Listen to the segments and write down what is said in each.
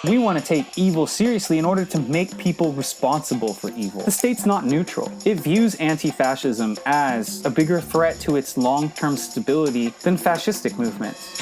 We want to take evil seriously in order to make people responsible for evil. The state's not neutral. It views anti-fascism as a bigger threat to its long-term stability than fascistic movements.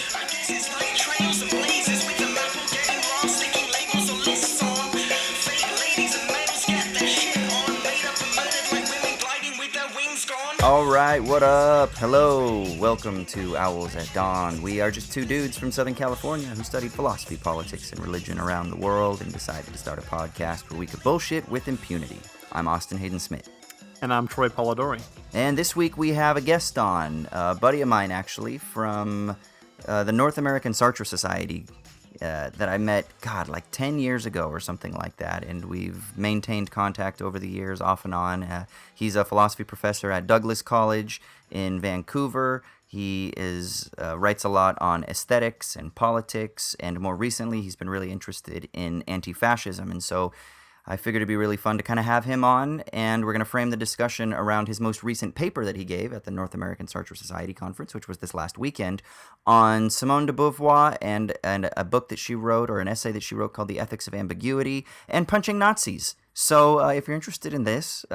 All right, what up? Hello, welcome to Owls at Dawn. We are just two dudes from Southern California who studied philosophy, politics, and religion around the world and decided to start a podcast where we could bullshit with impunity. I'm Austin Hayden Smith. And I'm Troy Polidori. And this week we have a guest on, a buddy of mine actually, from the North American Sartre Society that I met, like 10 years ago or something like that, and we've maintained contact over the years off and on. He's a philosophy professor at Douglas College in Vancouver. He writes a lot on aesthetics and politics, and more recently he's been really interested in anti-fascism, and so I figured it'd be really fun to kind of have him on, and we're going to frame the discussion around his most recent paper that he gave at the North American Sartre Society Conference, which was this last weekend, on Simone de Beauvoir and a book that she wrote, or an essay that she wrote called The Ethics of Ambiguity, and punching Nazis. So if you're interested in this,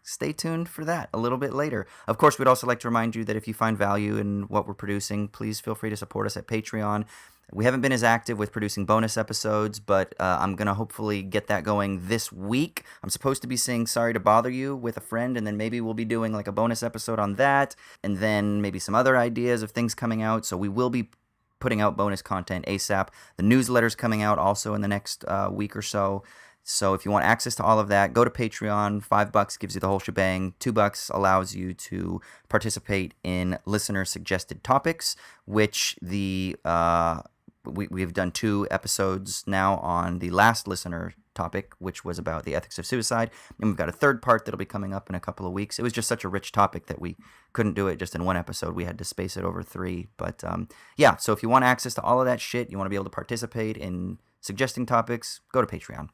stay tuned for that a little bit later. Of course, we'd also like to remind you that if you find value in what we're producing, please feel free to support us at Patreon. We haven't been as active with producing bonus episodes, but I'm going to hopefully get that going this week. I'm supposed to be saying Sorry to Bother You with a friend, and then maybe we'll be doing like a bonus episode on that, and then maybe some other ideas of things coming out. So we will be putting out bonus content ASAP. The newsletter's coming out also in the next week or so. So if you want access to all of that, go to Patreon. $5 gives you the whole shebang. $2 allows you to participate in listener-suggested topics, which we've done 2 episodes now on the last listener topic, which was about the ethics of suicide. And we've got a third part that'll be coming up in a couple of weeks. It was just such a rich topic that we couldn't do it just in one episode. We had to space it over 3. But yeah, so if you want access to all of that shit, you want to be able to participate in suggesting topics, go to Patreon.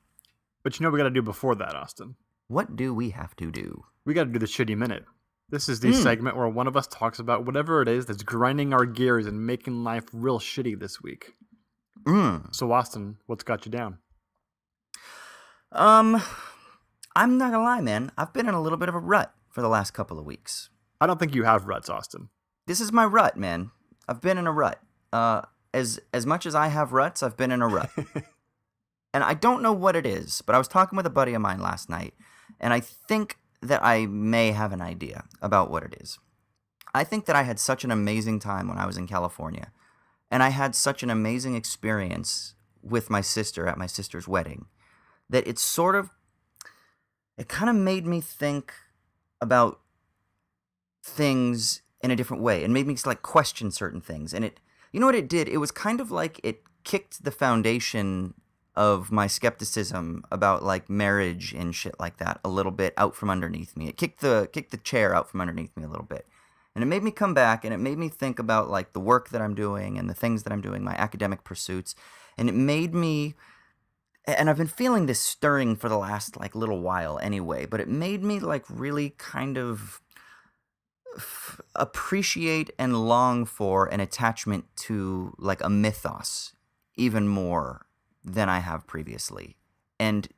But you know what we got to do before that, Austin? What do we have to do? We got to do the Shitty Minute. This is the segment where one of us talks about whatever it is that's grinding our gears and making life real shitty this week. So, Austin, what's got you down? I'm not gonna lie, man. I've been in a little bit of a rut for the last couple of weeks. I don't think you have ruts, Austin. This is my rut, man. I've been in a rut. As much as I have ruts, I've been in a rut. And I don't know what it is, but I was talking with a buddy of mine last night, and I think that I may have an idea about what it is. I think that I had such an amazing time when I was in California, and I had such an amazing experience with my sister at my sister's wedding, that it kind of made me think about things in a different way, and made me like question certain things. And you know what it did? It was kind of like it kicked the foundation of my skepticism about like marriage and shit like that a little bit out from underneath me. It kicked the chair out from underneath me a little bit. And it made me come back, and it made me think about like the work that I'm doing and the things that I'm doing, my academic pursuits. And it made me, and I've been feeling this stirring for the last like little while anyway, but it made me like really kind of appreciate and long for an attachment to like a mythos even more than I have previously. And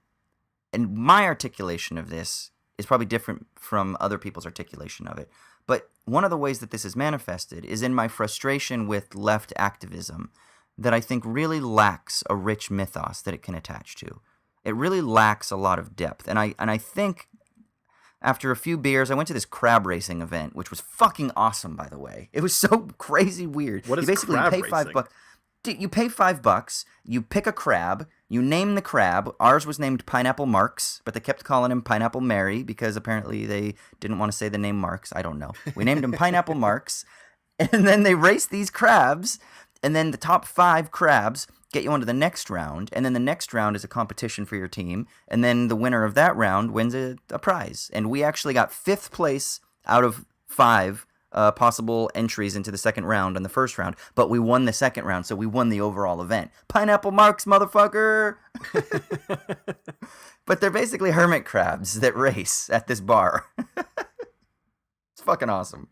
my articulation of this is probably different from other people's articulation of it. But one of the ways that this is manifested is in my frustration with left activism that I think really lacks a rich mythos that it can attach to. It really lacks a lot of depth. And I think after a few beers, I went to this crab racing event, which was fucking awesome, by the way. It was so crazy weird. What is crab racing? $5. You pay $5, you pick a crab, you name the crab. Ours was named Pineapple Marks, but they kept calling him Pineapple Mary because apparently they didn't want to say the name Marks. I don't know. We named him Pineapple Marks, and then they race these crabs, and then the top 5 crabs get you onto the next round, and then the next round is a competition for your team, and then the winner of that round wins a prize. And we actually got 5th place out of 5 possible entries into the second round and the first round, but we won the second round, so we won the overall event. Pineapple Marks, motherfucker! But they're basically hermit crabs that race at this bar. It's fucking awesome.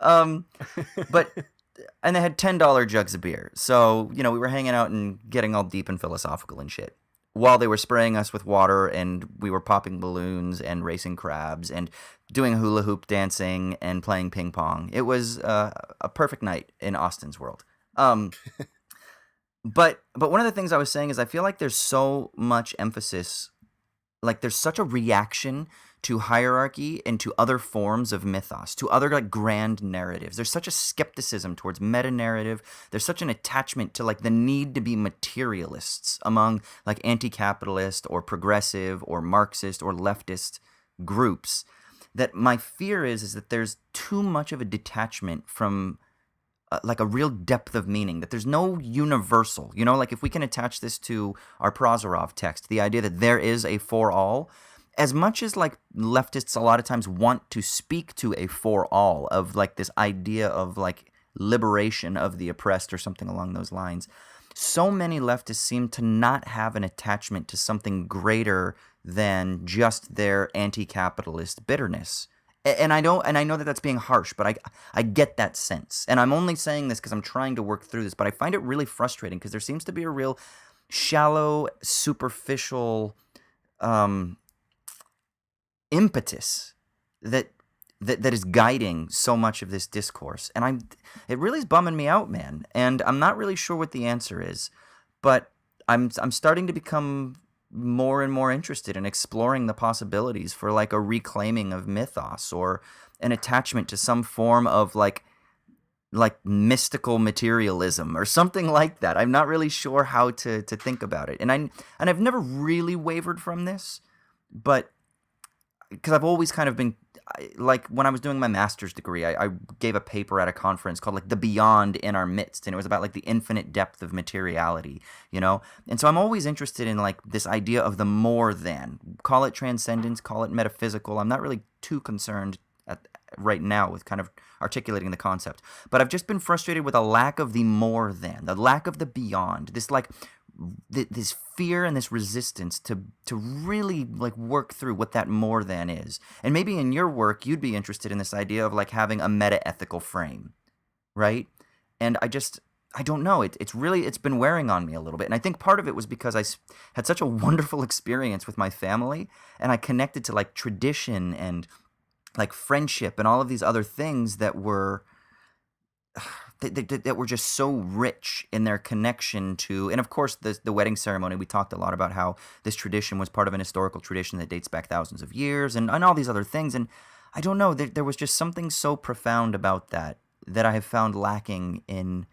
But and they had $10 jugs of beer. So, we were hanging out and getting all deep and philosophical and shit, while they were spraying us with water, and we were popping balloons and racing crabs and doing hula hoop dancing and playing ping pong. It was a perfect night in Austin's world. But one of the things I was saying is I feel like there's so much emphasis, like there's such a reaction to hierarchy and to other forms of mythos, to other like grand narratives. There's such a skepticism towards meta-narrative. There's such an attachment to like the need to be materialists among like anti-capitalist or progressive or Marxist or leftist groups, that my fear is that there's too much of a detachment from like a real depth of meaning, that there's no universal, like if we can attach this to our Prozorov text, the idea that there is a for all, as much as like leftists a lot of times want to speak to a for all of like this idea of like liberation of the oppressed or something along those lines, so many leftists seem to not have an attachment to something greater than just their anti-capitalist bitterness. And I know that that's being harsh, but I get that sense. And I'm only saying this because I'm trying to work through this, but I find it really frustrating because there seems to be a real shallow, superficial impetus that is guiding so much of this discourse. And it really is bumming me out, man. And I'm not really sure what the answer is, but I'm starting to become more and more interested in exploring the possibilities for like a reclaiming of mythos or an attachment to some form of like mystical materialism or something like that. I'm not really sure how to think about it. And I've never really wavered from this, but because I've always kind of been like, when I was doing my master's degree, I gave a paper at a conference called like The Beyond in Our Midst, and it was about like the infinite depth of materiality, and so I'm always interested in like this idea of the more than, call it transcendence, call it metaphysical. I'm not really too concerned right now with kind of articulating the concept, but I've just been frustrated with a lack of the more than, the lack of the beyond, this like this fear and this resistance to really like work through what that more than is. And maybe in your work you'd be interested in this idea of like having a meta-ethical frame, right? And I don't know, it's been wearing on me a little bit. And I think part of it was because I had such a wonderful experience with my family, and I connected to like tradition and like friendship and all of these other things that were that were just so rich in their connection to, and of course the wedding ceremony, we talked a lot about how this tradition was part of an historical tradition that dates back thousands of years and all these other things. And I don't know, there was just something so profound about that I have found lacking in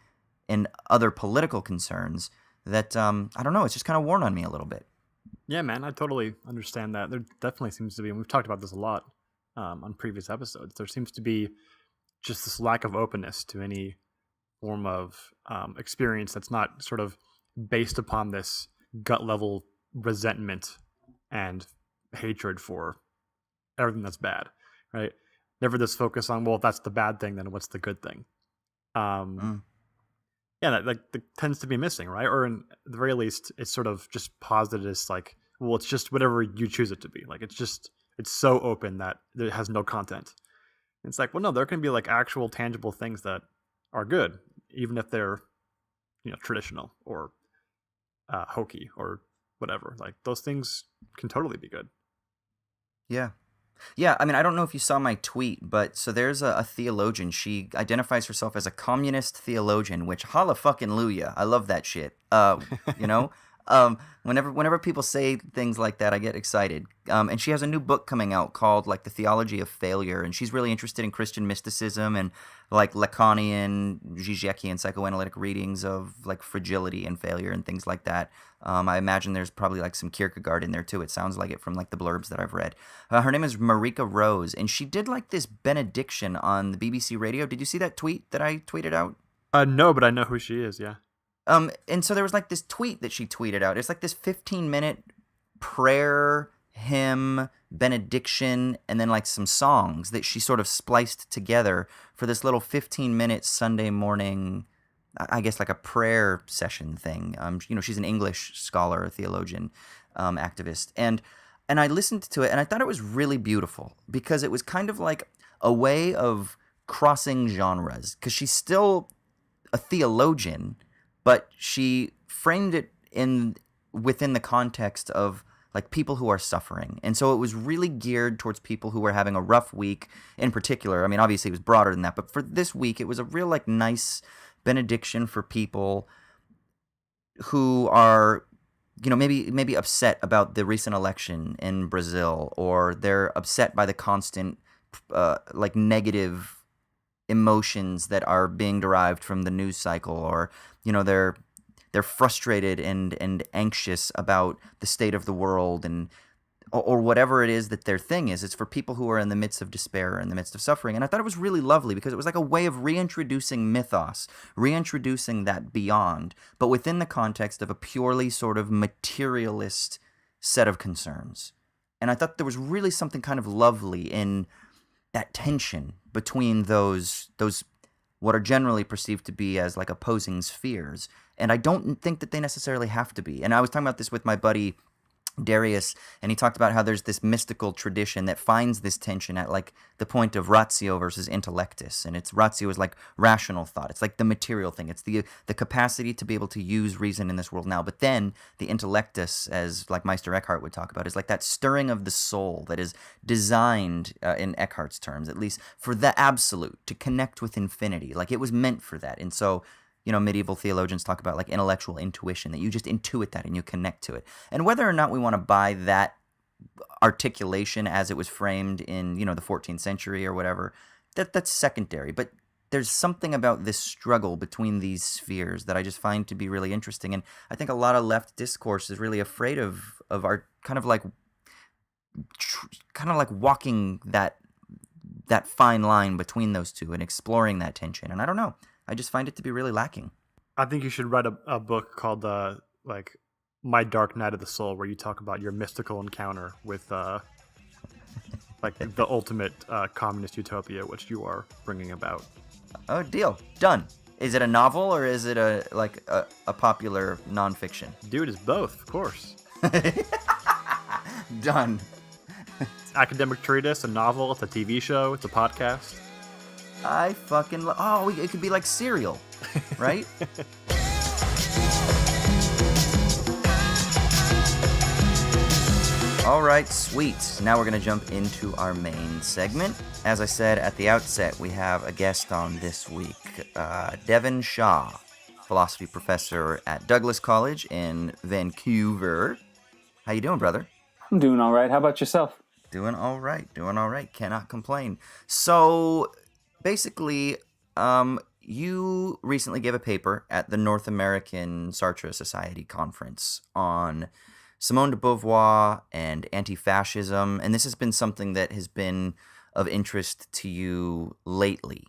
other political concerns that, I don't know, it's just kind of worn on me a little bit. Yeah, man, I totally understand that. There definitely seems to be, and we've talked about this a lot on previous episodes, there seems to be just this lack of openness to any form of experience that's not sort of based upon this gut level resentment and hatred for everything that's bad, right? Never this focus on, well, if that's the bad thing, then what's the good thing? Yeah, that tends to be missing, right? Or in the very least, it's sort of just posited as like, well, it's just whatever you choose it to be. Like, it's so open that it has no content. It's like, well, no, there can be like actual tangible things that are good, even if they're, traditional or hokey or whatever. Like, those things can totally be good. Yeah. Yeah, I mean, I don't know if you saw my tweet, but so there's a theologian. She identifies herself as a communist theologian, which holla fucking luya. I love that shit. Whenever people say things like that, I get excited. And she has a new book coming out called like The Theology of Failure, and she's really interested in Christian mysticism and like Lacanian, Zizekian psychoanalytic readings of like fragility and failure and things like that. I imagine there's probably like some Kierkegaard in there too. It sounds like it from like the blurbs that I've read. Her name is Marika Rose, and she did like this benediction on the BBC radio. Did you see that tweet that I tweeted out? No, but I know who she is, yeah. And so there was like this tweet that she tweeted out. It's like this 15-minute prayer, hymn, benediction, and then like some songs that she sort of spliced together for this little 15-minute Sunday morning, I guess like a prayer session thing. She's an English scholar, a theologian, activist. And I listened to it and I thought it was really beautiful because it was kind of like a way of crossing genres, because she's still a theologian, but she framed it within the context of like people who are suffering. And so it was really geared towards people who were having a rough week in particular. I mean, obviously it was broader than that, but for this week, it was a real like nice benediction for people who are, maybe upset about the recent election in Brazil, or they're upset by the constant like negative emotions that are being derived from the news cycle, or they're frustrated and anxious about the state of the world, or whatever it is that their thing is. It's for people who are in the midst of despair, in the midst of suffering. And I thought it was really lovely because it was like a way of reintroducing mythos, reintroducing that beyond, but within the context of a purely sort of materialist set of concerns. And I thought there was really something kind of lovely in that tension between those what are generally perceived to be as like opposing spheres. And I don't think that they necessarily have to be. And I was talking about this with my buddy Darius, and he talked about how there's this mystical tradition that finds this tension at like the point of ratio versus intellectus. And it's ratio is like rational thought. It's like the material thing. It's the capacity to be able to use reason in this world now. But then the intellectus, as like Meister Eckhart would talk about, is like that stirring of the soul that is designed, in Eckhart's terms, at least, for the absolute, to connect with infinity. Like it was meant for that. And so medieval theologians talk about like intellectual intuition, that you just intuit that and you connect to it. And whether or not we want to buy that articulation as it was framed in, the 14th century or whatever, that's secondary. But there's something about this struggle between these spheres that I just find to be really interesting. And I think a lot of left discourse is really afraid of our kind of like walking that fine line between those two and exploring that tension. And I don't know. I just find it to be really lacking. I think you should write a book called like My Dark Night of the Soul, where you talk about your mystical encounter with like the ultimate communist utopia, which you are bringing about. Oh, deal. Done. Is it a novel or is it a popular nonfiction? Dude, it's both, of course. Done. It's academic treatise, a novel, it's a TV show, it's a podcast. I fucking it could be like Serial, right? All right, sweet. Now we're going to jump into our main segment. As I said at the outset, we have a guest on this week, Devin Shaw, philosophy professor at Douglas College in Vancouver. How you doing, brother? I'm doing all right. How about yourself? Doing all right. Cannot complain. So basically, you recently gave a paper at the North American Sartre Society conference on Simone de Beauvoir and anti-fascism, and this has been something that has been of interest to you lately.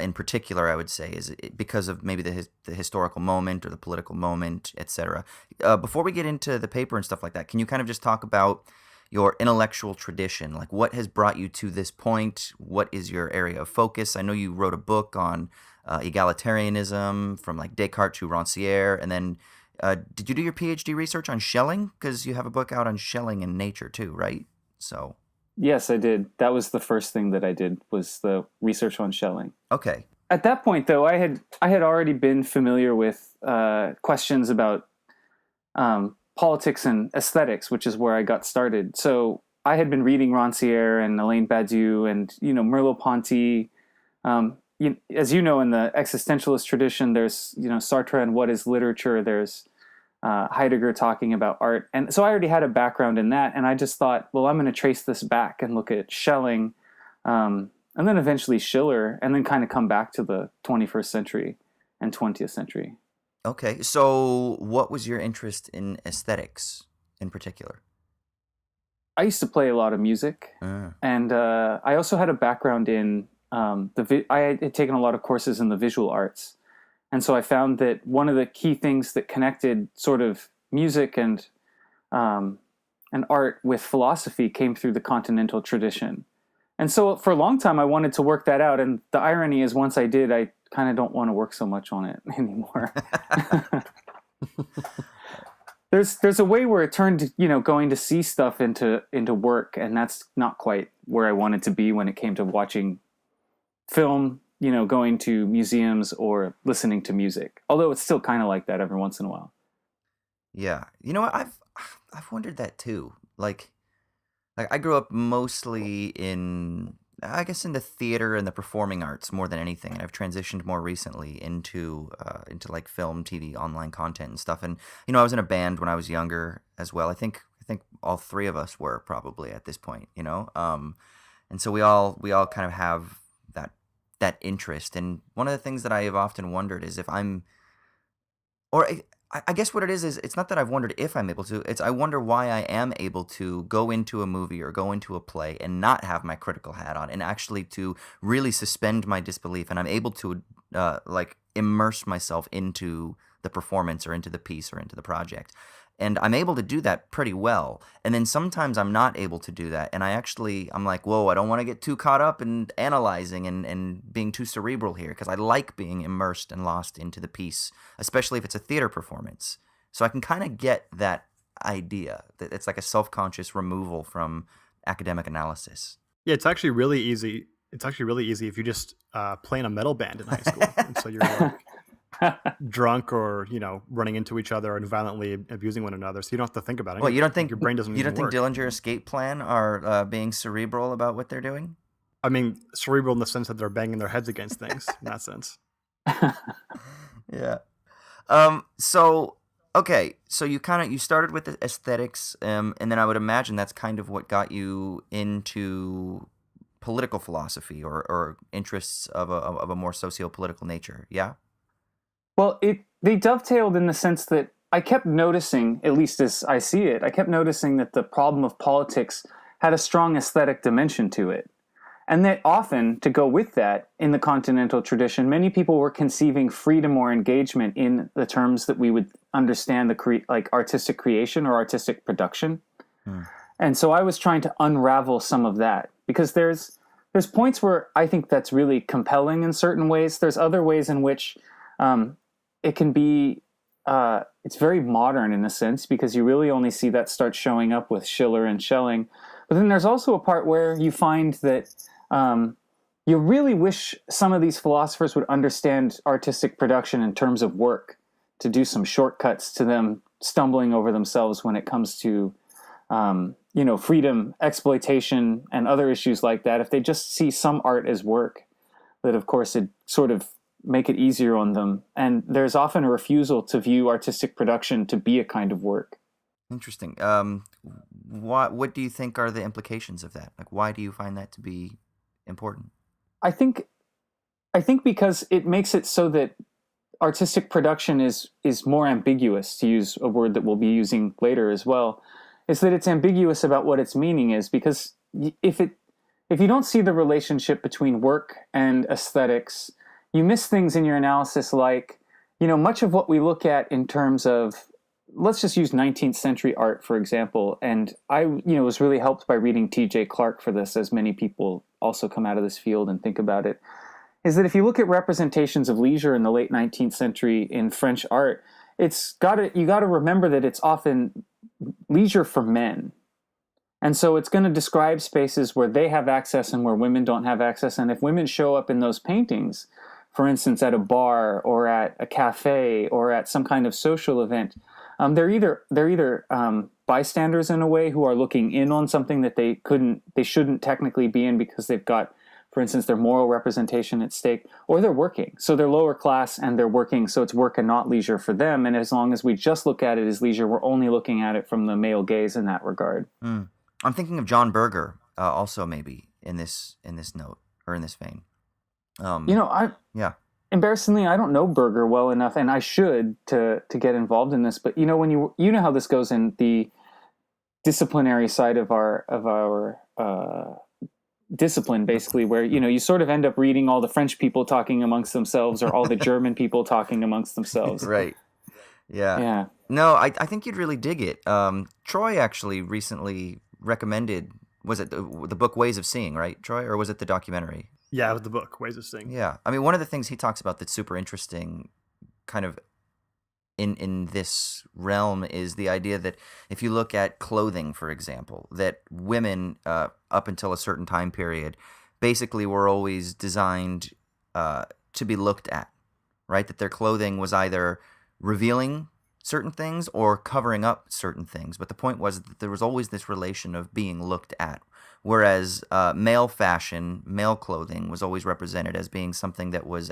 In particular, I would say, is it because of maybe the historical moment or the political moment, etc. Before we get into the paper and stuff like that, can you kind of just talk about your intellectual tradition? Like, what has brought you to this point? What is your area of focus? I know you wrote a book on egalitarianism, from like Descartes to Rancière, and then did you do your PhD research on Schelling? Because you have a book out on Schelling in Nature too, right? So yes, I did. That was the first thing that I did, was the research on Schelling. Okay. At that point, though, I had already been familiar with questions about politics and aesthetics, which is where I got started. So I had been reading Rancière and Alain Badiou and, Merleau-Ponty. As you know, in the existentialist tradition, there's, Sartre and what is literature. There's Heidegger talking about art. And so I already had a background in that. And I just thought, well, I'm going to trace this back and look at Schelling, and then eventually Schiller, and then kind of come back to the 21st century and 20th century. Okay, so what was your interest in aesthetics in particular? I used to play a lot of music, and I also had a background in I had taken a lot of courses in the visual arts, and so I found that one of the key things that connected sort of music and art with philosophy came through the continental tradition. And so for a long time, I wanted to work that out, and the irony is, once I did, I kind of don't want to work so much on it anymore. There's a way where it turned, going to see stuff into work, and that's not quite where I wanted to be when it came to watching film, going to museums or listening to music. Although it's still kind of like that every once in a while. Yeah. You know what? I've wondered that too. Like I grew up mostly in, I guess, in the theater and the performing arts more than anything, and I've transitioned more recently into like film, TV, online content and stuff. And I was in a band when I was younger as well. I think all three of us were probably at this point. And so we all kind of have that interest. And one of the things that I have often wondered is if I'm, or I guess what it is it's not that I've wondered if I'm able to, it's I wonder why I am able to go into a movie or go into a play and not have my critical hat on, and actually to really suspend my disbelief, and I'm able to like immerse myself into the performance or into the piece or into the project. And I'm able to do that pretty well. And then sometimes I'm not able to do that. And I'm like, whoa, I don't want to get too caught up in analyzing and being too cerebral here, because I like being immersed and lost into the piece, especially if it's a theater performance. So I can kind of get that idea that it's like a self-conscious removal from academic analysis. Yeah, it's actually really easy. It's actually really easy if you just play in a metal band in high school. And so you're like drunk or running into each other and violently abusing one another, so you don't have to think about it. Well, you don't think your brain doesn't? You don't think work. Dillinger Escape Plan are being cerebral about what they're doing? I mean, cerebral in the sense that they're banging their heads against things. In that sense. Yeah. So okay, so you started with the aesthetics, and then I would imagine that's kind of what got you into political philosophy or interests of a more socio-political nature. Yeah. Well, they dovetailed in the sense that I kept noticing, at least as I see it, I kept noticing that the problem of politics had a strong aesthetic dimension to it. And that often, to go with that, in the continental tradition, many people were conceiving freedom or engagement in the terms that we would understand like artistic creation or artistic production. And so I was trying to unravel some of that, because there's points where I think that's really compelling in certain ways. There's other ways in which it can be, it's very modern in a sense, because you really only see that start showing up with Schiller and Schelling. But then there's also a part where you find that you really wish some of these philosophers would understand artistic production in terms of work, to do some shortcuts to them stumbling over themselves when it comes to, freedom, exploitation, and other issues like that. If they just see some art as work, that of course it sort of make it easier on them. And there's often a refusal to view artistic production to be a kind of work. Interesting. What do you think are the implications of that? Like, why do you find that to be important? I think because it makes it so that artistic production is more ambiguous, to use a word that we'll be using later as well, is that it's ambiguous about what its meaning is. Because if you don't see the relationship between work and aesthetics, you miss things in your analysis, like, much of what we look at in terms of, let's just use 19th century art, for example. And I, was really helped by reading T.J. Clark for this, as many people also come out of this field and think about it, is that if you look at representations of leisure in the late 19th century in French art, you got to remember that it's often leisure for men. And so it's going to describe spaces where they have access and where women don't have access. And if women show up in those paintings, for instance, at a bar or at a cafe or at some kind of social event, they're either bystanders in a way, who are looking in on something that they shouldn't technically be in, because they've got, for instance, their moral representation at stake, or they're working. So they're lower class and they're working, so it's work and not leisure for them. And as long as we just look at it as leisure, we're only looking at it from the male gaze in that regard. I'm thinking of John Berger, also maybe in this note or in this vein. Embarrassingly, I don't know Berger well enough, and I should, to get involved in this. But when you know how this goes in the disciplinary side of our discipline, basically, where you sort of end up reading all the French people talking amongst themselves, or all the German people talking amongst themselves. Right. Yeah. Yeah. No, I think you'd really dig it. Troy actually recently recommended, was it the book Ways of Seeing, right, Troy, or was it the documentary? Yeah, it was the book Ways of Seeing. Yeah. I mean, one of the things he talks about that's super interesting kind of in this realm is the idea that if you look at clothing, for example, that women up until a certain time period basically were always designed to be looked at, right? That their clothing was either revealing certain things or covering up certain things. But the point was that there was always this relation of being looked at. Whereas male fashion, male clothing was always represented as being something that was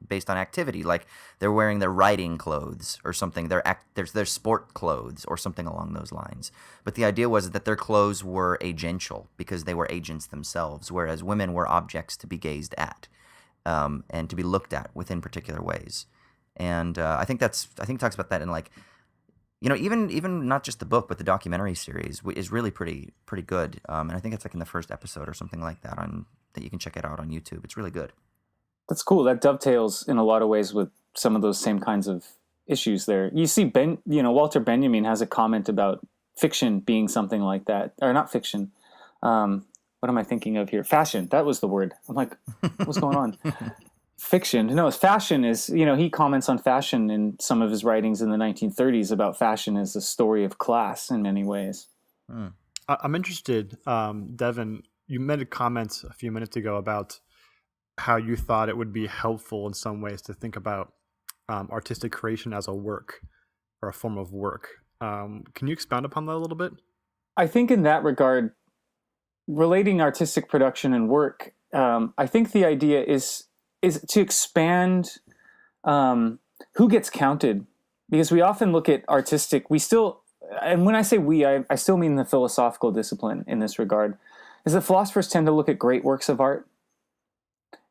based on activity, like they're wearing their riding clothes or something, their sport clothes or something along those lines. But the idea was that their clothes were agential because they were agents themselves, whereas women were objects to be gazed at and to be looked at within particular ways. And I think it talks about that in like, even not just the book, but the documentary series is really pretty good. And I think it's like in the first episode or something like that that you can check it out on YouTube. It's really good. That's cool. That dovetails in a lot of ways with some of those same kinds of issues there. You see, Walter Benjamin has a comment about fiction being something like that, or not fiction. What am I thinking of here? Fashion. That was the word. I'm like, what's going on? Fiction. No, fashion is, he comments on fashion in some of his writings in the 1930s about fashion as a story of class in many ways. I'm interested, Devin, you made a comment a few minutes ago about how you thought it would be helpful in some ways to think about artistic creation as a work or a form of work. Can you expound upon that a little bit? I think in that regard, relating artistic production and work, I think the idea is to expand who gets counted, because we often look at artistic, and when I say we, I still mean the philosophical discipline in this regard, is that philosophers tend to look at great works of art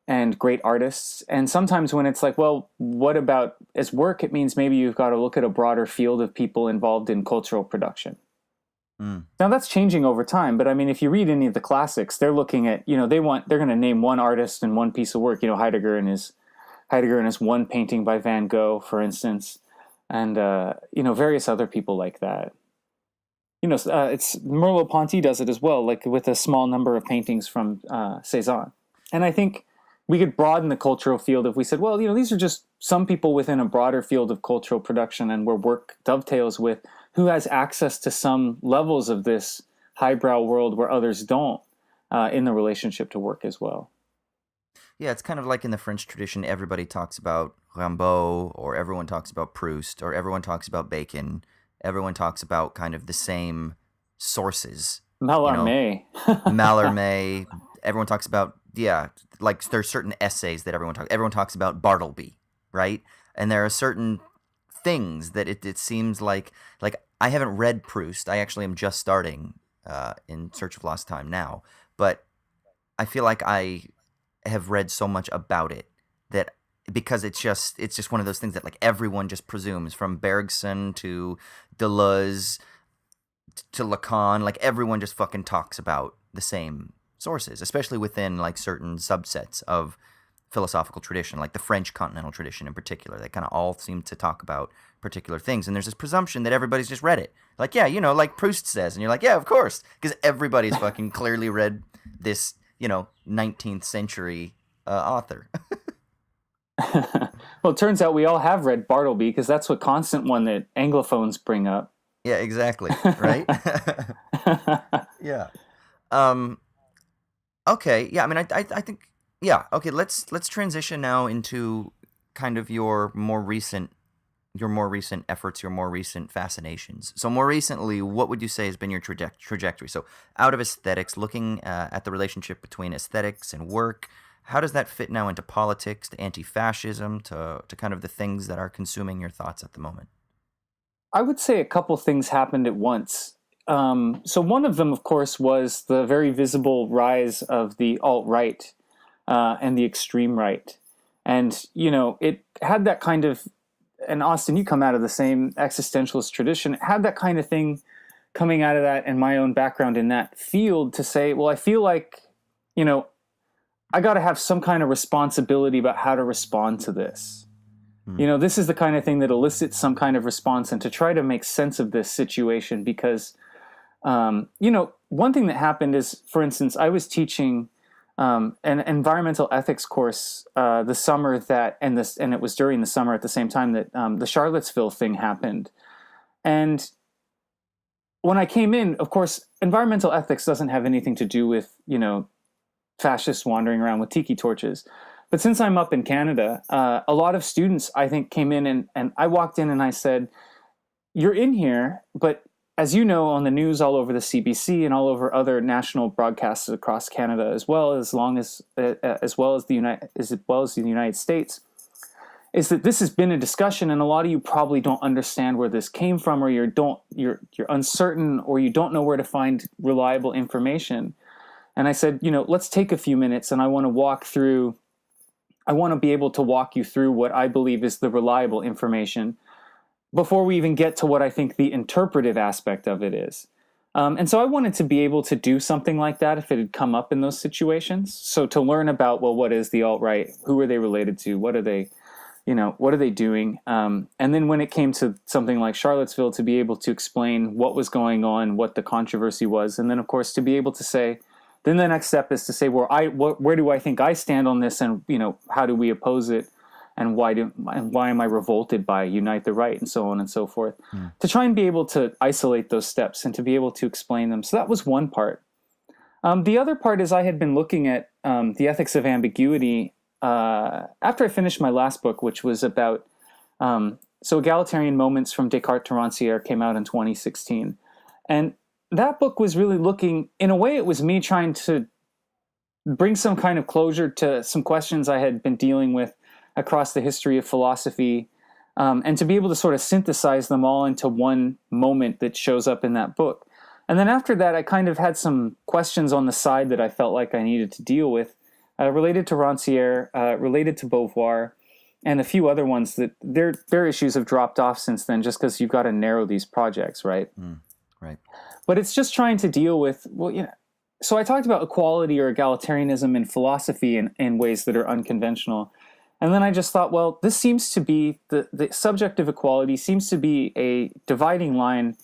and great artists, and sometimes when it's like, well, what about as work, it means maybe you've got to look at a broader field of people involved in cultural production. Now that's changing over time, but I mean, if you read any of the classics, they're looking at, they're going to name one artist and one piece of work, Heidegger and his one painting by Van Gogh, for instance, and, various other people like that. It's Merleau-Ponty does it as well, like with a small number of paintings from Cézanne. And I think we could broaden the cultural field if we said, well, these are just some people within a broader field of cultural production and where work dovetails with who has access to some levels of this highbrow world where others don't in the relationship to work as well. Yeah, it's kind of like in the French tradition, everybody talks about Rimbaud, or everyone talks about Proust, or everyone talks about Bacon. Everyone talks about kind of the same sources. Mallarmé. Mallarmé. Everyone talks about, like there's certain essays that everyone talks about Bartleby, right? And there are certain things that it seems like I haven't read Proust. I actually am just starting in Search of Lost Time now, but I feel like I have read so much about it that because it's just one of those things that like everyone just presumes, from Bergson to Deleuze to Lacan, like everyone just fucking talks about the same sources, especially within like certain subsets of philosophical tradition, like the French continental tradition in particular. They kind of all seem to talk about particular things, and there's this presumption that everybody's just read it. Like, like Proust says, and you're like, yeah, of course, because everybody's fucking clearly read this, 19th century author. Well, it turns out we all have read Bartleby, because that's what constant one that Anglophones bring up. Yeah, exactly. Right? Yeah. Okay. Yeah. I mean, I think. Yeah. Okay. Let's transition now into kind of your more recent efforts, your more recent fascinations. So more recently, what would you say has been your trajectory? So out of aesthetics, looking at the relationship between aesthetics and work, how does that fit now into politics, to anti-fascism, to kind of the things that are consuming your thoughts at the moment? I would say a couple things happened at once. So one of them, of course, was the very visible rise of the alt-right and the extreme right. And, it had that kind of, and Austin, you come out of the same existentialist tradition, it had that kind of thing coming out of that, and my own background in that field, to say, well, I feel like, I got to have some kind of responsibility about how to respond to this. This is the kind of thing that elicits some kind of response, and to try to make sense of this situation, because, one thing that happened is, for instance, I was teaching an environmental ethics course the summer that, and it was during the summer at the same time that the Charlottesville thing happened. And when I came in, of course, environmental ethics doesn't have anything to do with, fascists wandering around with tiki torches. But since I'm up in Canada, a lot of students, I think, came in and I walked in and I said, you're in here, but as you know, on the news all over the CBC and all over other national broadcasts across Canada, as well as the United States, is that this has been a discussion, and a lot of you probably don't understand where this came from, or you're uncertain, or you don't know where to find reliable information. And I said, let's take a few minutes, and I want to be able to walk you through what I believe is the reliable information before we even get to what I think the interpretive aspect of it is. And so I wanted to be able to do something like that if it had come up in those situations. So to learn about, well, what is the alt-right? Who are they related to? What are they doing? And then when it came to something like Charlottesville, to be able to explain what was going on, what the controversy was. And then, of course, to be able to say, then the next step is to say, well, where do I think I stand on this? And, how do we oppose it? And why am I revolted by Unite the Right, and so on and so forth, to try and be able to isolate those steps and to be able to explain them. So that was one part. The other part is I had been looking at the ethics of ambiguity after I finished my last book, which was about Egalitarian Moments from Descartes to Rancière came out in 2016. And that book was really looking, in a way, it was me trying to bring some kind of closure to some questions I had been dealing with across the history of philosophy, and to be able to sort of synthesize them all into one moment that shows up in that book. And then after that, I kind of had some questions on the side that I felt like I needed to deal with, related to Rancière, related to Beauvoir, and a few other ones that their issues have dropped off since then, just because you've got to narrow these projects, right? Right. But it's just trying to deal with, so I talked about equality or egalitarianism in philosophy in ways that are unconventional. And then I just thought, well, this seems to be, the subject of equality seems to be a dividing line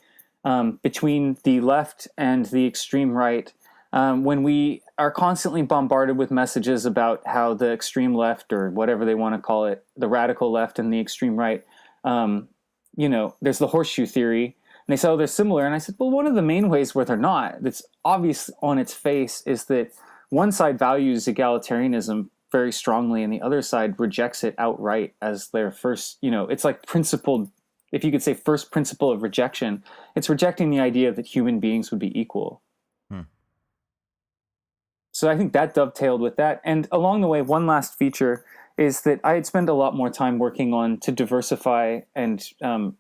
between the left and the extreme right, when we are constantly bombarded with messages about how the extreme left, or whatever they want to call it, the radical left and the extreme right, there's the horseshoe theory. And they say, oh, they're similar. And I said, well, one of the main ways where they're not, that's obvious on its face, is that one side values egalitarianism very strongly, and the other side rejects it outright as their first, it's like principled, if you could say first principle of rejection. It's rejecting the idea that human beings would be equal. So I think that dovetailed with that. And along the way, one last feature is that I had spent a lot more time working on to diversify and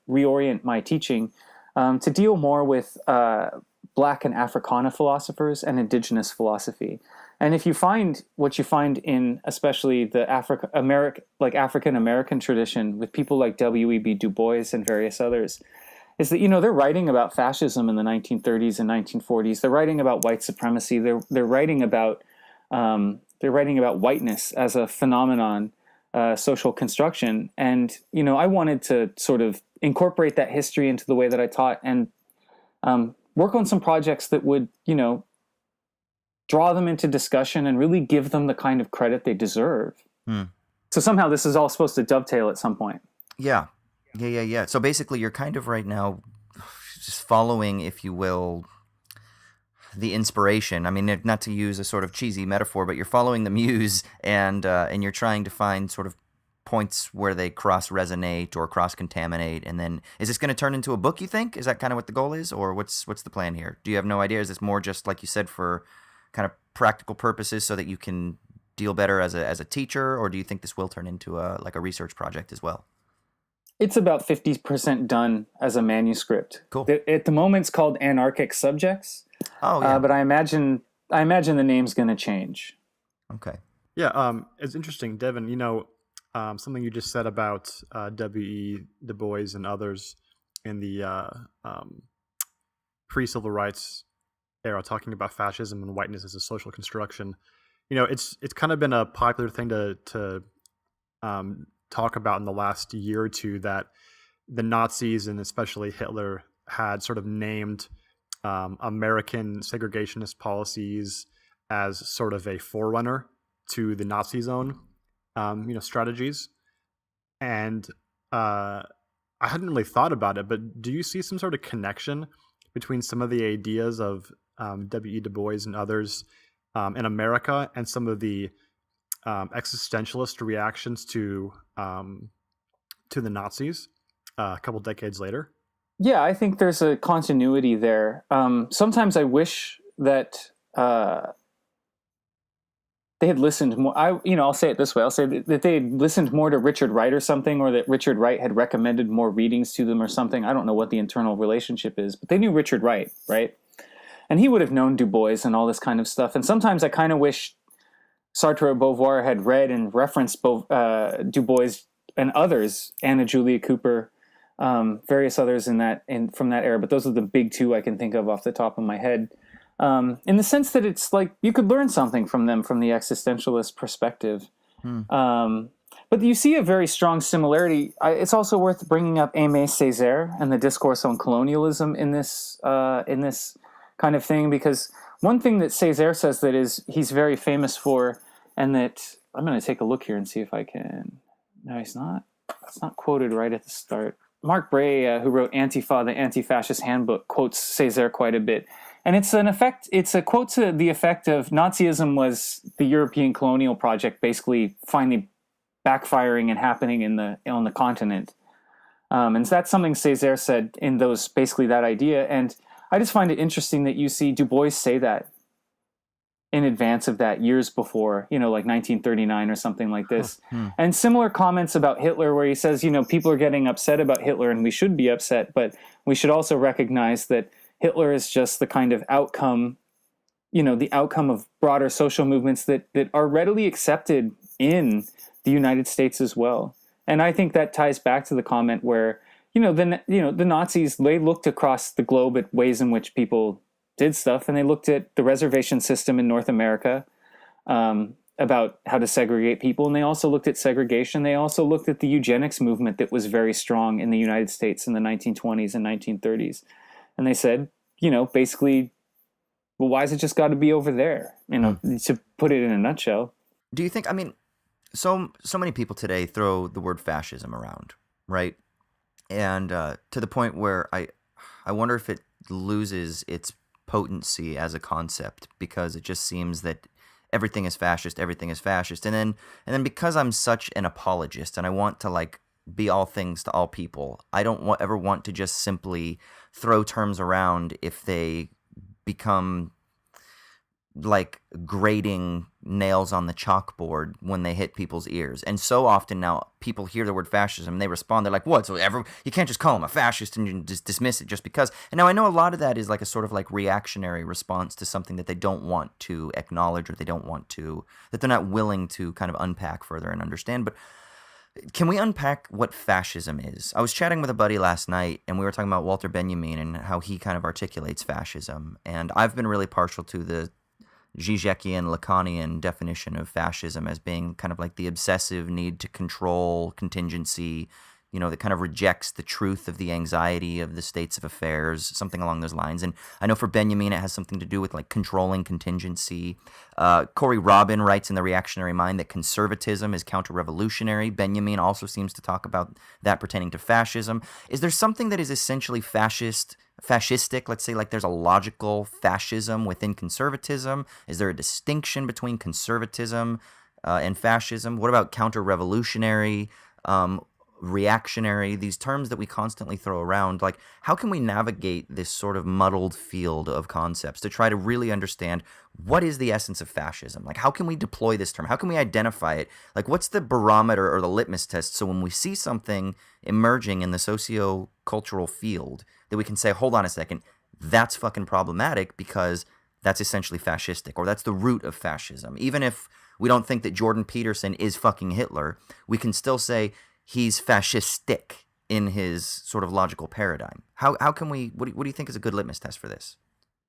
reorient my teaching to deal more with Black and Africana philosophers and indigenous philosophy. And if you find what you find in especially the African American tradition with people like W.E.B. Du Bois and various others, is that they're writing about fascism in the 1930s and 1940s. They're writing about white supremacy. They're writing about whiteness as a phenomenon, social construction. And I wanted to sort of incorporate that history into the way that I taught, and work on some projects that would draw them into discussion and really give them the kind of credit they deserve. So somehow this is all supposed to dovetail at some point. Yeah. So basically you're kind of right now just following, if you will, the inspiration. I mean, not to use a sort of cheesy metaphor, but you're following the muse, and you're trying to find sort of points where they cross-resonate or cross-contaminate. And then, is this going to turn into a book, you think? Is that kind of what the goal is? Or what's the plan here? Do you have no idea? Is this more just, like you said, for kind of practical purposes so that you can deal better as a teacher? Or do you think this will turn into a research project as well? It's about 50% done as a manuscript. Cool. At the moment, it's called Anarchic Subjects. Oh, yeah. But I imagine the name's going to change. Okay. Yeah. It's interesting, Devin. Something you just said about W.E. Du Bois and others in the pre-civil rights era, talking about fascism and whiteness as a social construction. It's kind of been a popular thing to talk about in the last year or two, that the Nazis and especially Hitler had sort of named American segregationist policies as sort of a forerunner to the Nazi zone, strategies. And I hadn't really thought about it, but do you see some sort of connection between some of the ideas of W.E. Du Bois and others in America and some of the existentialist reactions to the Nazis a couple decades later. Yeah, I think there's a continuity there. Sometimes I wish that they had listened more. I'll say it this way. I'll say that they had listened more to Richard Wright or something, or that Richard Wright had recommended more readings to them or something. I don't know what the internal relationship is, but they knew Richard Wright, right? And he would have known Du Bois and all this kind of stuff. And sometimes I kind of wish Sartre or Beauvoir had read and referenced both Du Bois and others, Anna Julia Cooper, various others from that era. But those are the big two I can think of off the top of my head. In the sense that it's like you could learn something from them from the existentialist perspective. But you see a very strong similarity. It's also worth bringing up Aimé Césaire and the discourse on colonialism in this kind of thing, because one thing that Césaire says that he's very famous for, and that I'm going to take a look here and see if I can. No, it's not quoted right at the start. Mark Bray, who wrote Antifa, the Anti-Fascist Handbook, quotes Césaire quite a bit. And it's a quote to the effect of Nazism was the European colonial project basically finally backfiring and happening on the continent. And that's something Césaire said in basically that idea. And I just find it interesting that you see Du Bois say that in advance of that, years before, like 1939 or something like this. And similar comments about Hitler where he says, people are getting upset about Hitler and we should be upset, but we should also recognize that Hitler is just the kind of outcome, the outcome of broader social movements that are readily accepted in the United States as well. And I think that ties back to the comment where, the Nazis, they looked across the globe at ways in which people did stuff, and they looked at the reservation system in North America about how to segregate people, and they also looked at segregation. They also looked at the eugenics movement that was very strong in the United States in the 1920s and 1930s. And they said, basically, well, why has it just got to be over there? To put it in a nutshell. Do you think, so many people today throw the word fascism around, right? And to the point where I wonder if it loses its potency as a concept, because it just seems that everything is fascist. And then because I'm such an apologist and I want to be all things to all people, I don't ever want to just simply throw terms around if they become like grating nails on the chalkboard when they hit people's ears. And so often now people hear the word fascism and they respond, they're like, what? So you can't just call him a fascist and you just dismiss it just because. And now I know a lot of that is like a sort of like reactionary response to something that they don't want to acknowledge, or that they're not willing to kind of unpack further and understand. But can we unpack what fascism is? I was chatting with a buddy last night, and we were talking about Walter Benjamin and how he kind of articulates fascism. And I've been really partial to the Žižekian, Lacanian definition of fascism as being kind of like the obsessive need to control contingency, that kind of rejects the truth of the anxiety of the states of affairs, something along those lines. And I know for Benjamin, it has something to do with like controlling contingency. Corey Robin writes in The Reactionary Mind that conservatism is counter-revolutionary. Benjamin also seems to talk about that pertaining to fascism. Is there something that is essentially fascistic? Let's say like there's a logical fascism within conservatism. Is there a distinction between conservatism and fascism? What about counter-revolutionary? Reactionary, these terms that we constantly throw around, like how can we navigate this sort of muddled field of concepts to try to really understand what is the essence of fascism? Like how can we deploy this term? How can we identify it? Like what's the barometer or the litmus test so when we see something emerging in the socio-cultural field that we can say, hold on a second, that's fucking problematic because that's essentially fascistic, or that's the root of fascism. Even if we don't think that Jordan Peterson is fucking Hitler, we can still say he's fascistic in his sort of logical paradigm. How can we, what do you think is a good litmus test for this?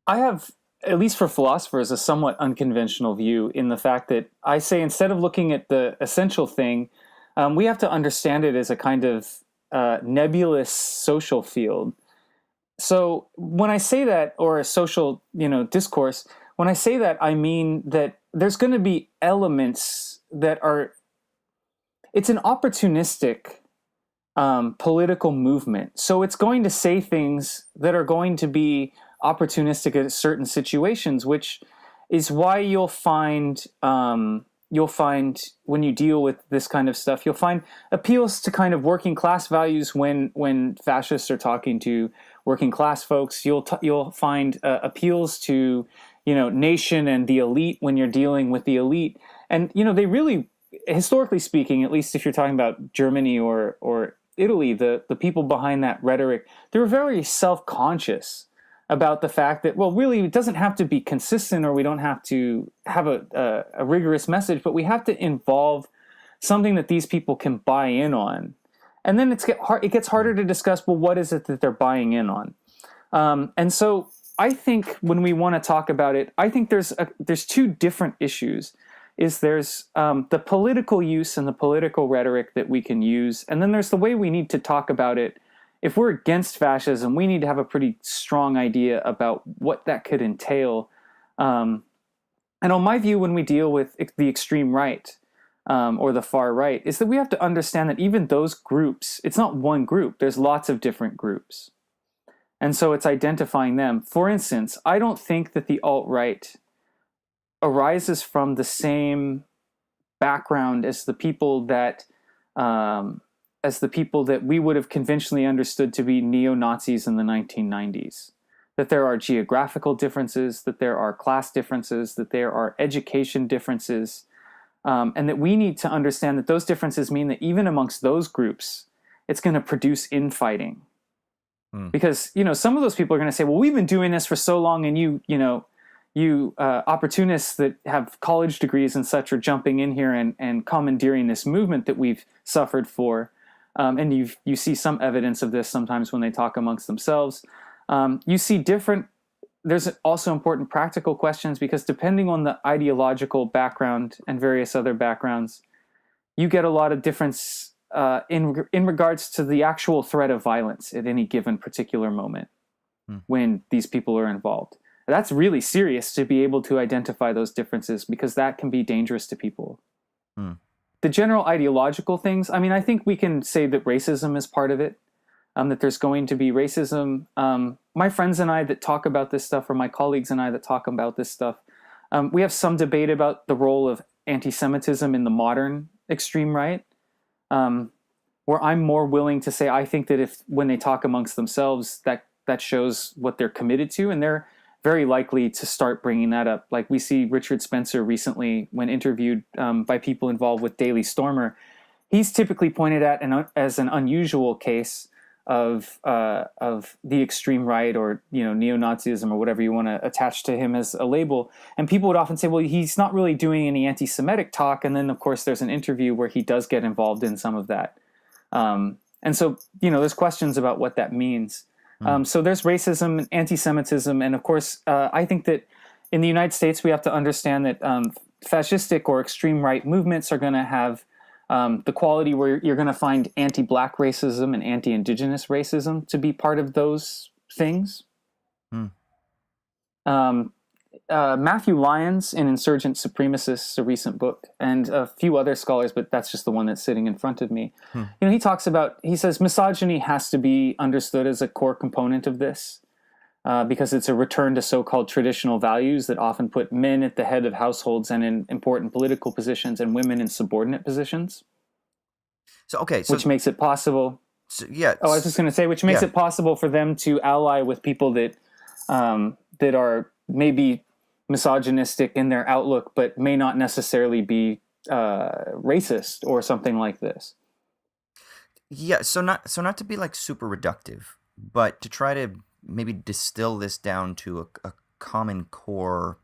I have, at least for philosophers, a somewhat unconventional view in the fact that I say instead of looking at the essential thing, we have to understand it as a kind of nebulous social field. So when I say that, or a social, discourse, when I say that, I mean that there's going to be elements that are, it's an opportunistic political movement. So it's going to say things that are going to be opportunistic at certain situations, which is why you'll find you'll find when you deal with this kind of stuff, you'll find appeals to kind of working class values when fascists are talking to working class folks. You'll find appeals to, nation and the elite when you're dealing with the elite. And, they really, historically speaking, at least if you're talking about Germany or Italy, the people behind that rhetoric, they were very self-conscious about the fact that, well, really, it doesn't have to be consistent, or we don't have to have a rigorous message, but we have to involve something that these people can buy in on. And then it gets harder to discuss, well, what is it that they're buying in on? And so I think when we want to talk about it, I think there's two different issues. There's the political use and the political rhetoric that we can use, and then there's the way we need to talk about it. If we're against fascism, we need to have a pretty strong idea about what that could entail. And on my view, when we deal with the extreme right or the far right, is that we have to understand that even those groups, it's not one group. There's lots of different groups. And so it's identifying them. For instance, I don't think that the alt-right arises from the same background as the people that we would have conventionally understood to be neo-Nazis in the 1990s. That there are geographical differences, that there are class differences, that there are education differences, and that we need to understand that those differences mean that even amongst those groups, it's going to produce infighting. Because, some of those people are going to say, well, we've been doing this for so long, and you opportunists that have college degrees and such are jumping in here and commandeering this movement that we've suffered for. And you see some evidence of this sometimes when they talk amongst themselves. You see there's also important practical questions, because depending on the ideological background and various other backgrounds, you get a lot of difference in regards to the actual threat of violence at any given particular moment when these people are involved. That's really serious to be able to identify those differences, because that can be dangerous to people. The general ideological things, I think we can say that racism is part of it, that there's going to be racism. My friends and I that talk about this stuff, or my colleagues and I that talk about this stuff, we have some debate about the role of anti-Semitism in the modern extreme right, where I'm more willing to say I think that when they talk amongst themselves, that shows what they're committed to, and they're very likely to start bringing that up. Like we see Richard Spencer recently, when interviewed by people involved with Daily Stormer, he's typically pointed at as an unusual case of the extreme right, or neo-Nazism, or whatever you want to attach to him as a label. And people would often say, well, he's not really doing any anti-Semitic talk. And then, of course, there's an interview where he does get involved in some of that. And so, there's questions about what that means. So there's racism and anti-Semitism. And of course, I think that in the United States, we have to understand that fascistic or extreme right movements are going to have the quality where you're going to find anti-black racism and anti-indigenous racism to be part of those things. Matthew Lyons in Insurgent Supremacists, a recent book, and a few other scholars, but that's just the one that's sitting in front of me. He says misogyny has to be understood as a core component of this, because it's a return to so-called traditional values that often put men at the head of households and in important political positions, and women in subordinate positions. Which makes it possible. I was just going to say, which makes it possible for them to ally with people that are maybe misogynistic in their outlook, but may not necessarily be racist or something like this. Yeah. So not to be like super reductive, but to try to maybe distill this down to a common core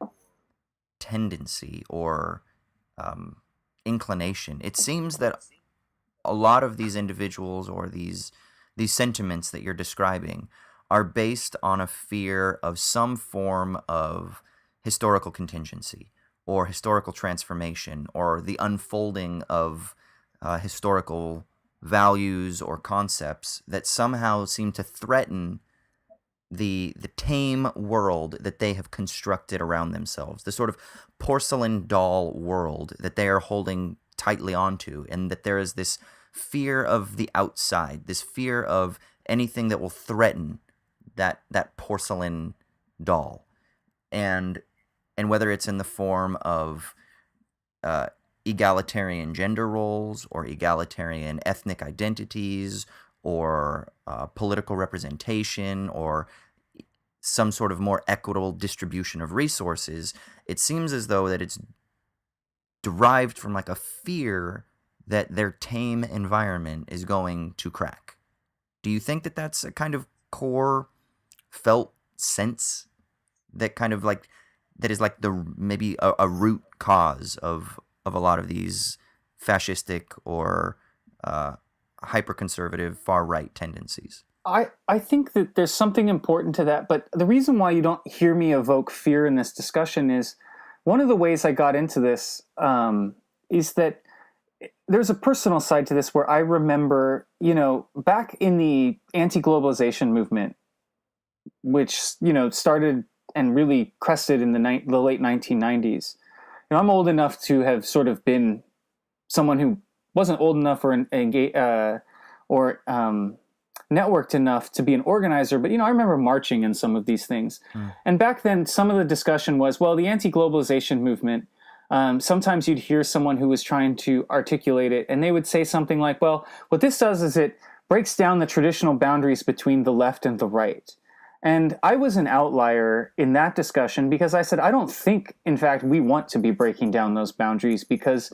tendency or inclination. It seems that a lot of these individuals or these sentiments that you're describing are based on a fear of some form of historical contingency or historical transformation, or the unfolding of historical values or concepts that somehow seem to threaten the tame world that they have constructed around themselves, the sort of porcelain doll world that they are holding tightly onto, and that there is this fear of the outside, this fear of anything that will threaten that porcelain doll, and whether it's in the form of egalitarian gender roles or egalitarian ethnic identities or political representation or some sort of more equitable distribution of resources, it seems as though that it's derived from like a fear that their tame environment is going to crack. Do you think that that's a kind of core felt sense that kind of like that is like the maybe a root cause of a lot of these fascistic or hyper-conservative far-right tendencies? I think that there's something important to that, but the reason why you don't hear me evoke fear in this discussion is one of the ways I got into this is that there's a personal side to this where I remember, back in the anti-globalization movement, which, started and really crested in the late 1990s. I'm old enough to have sort of been someone who wasn't old enough or networked enough to be an organizer, but I remember marching in some of these things. And back then, some of the discussion was, well, the anti-globalization movement, sometimes you'd hear someone who was trying to articulate it, and they would say something like, well, what this does is it breaks down the traditional boundaries between the left and the right. And I was an outlier in that discussion because I said, I don't think, in fact, we want to be breaking down those boundaries because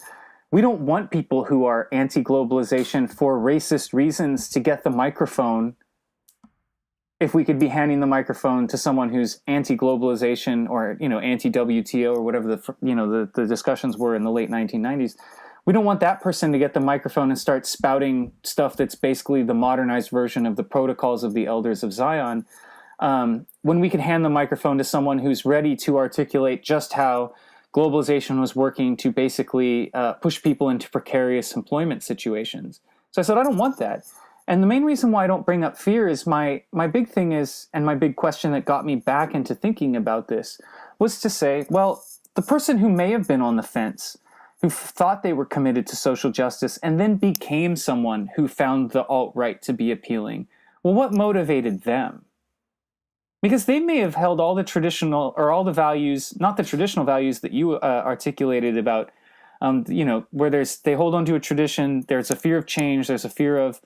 we don't want people who are anti-globalization for racist reasons to get the microphone if we could be handing the microphone to someone who's anti-globalization or, anti-WTO or whatever the discussions were in the late 1990s. We don't want that person to get the microphone and start spouting stuff that's basically the modernized version of the protocols of the Elders of Zion. When we could hand the microphone to someone who's ready to articulate just how globalization was working to basically push people into precarious employment situations. So I said, I don't want that. And the main reason why I don't bring up fear is my big thing is, and my big question that got me back into thinking about this, was to say, well, the person who may have been on the fence, who thought they were committed to social justice, and then became someone who found the alt-right to be appealing, well, what motivated them? Because they may have held all the traditional, or all the values, not the traditional values that you articulated about, where they hold on to a tradition, there's a fear of change, there's a fear of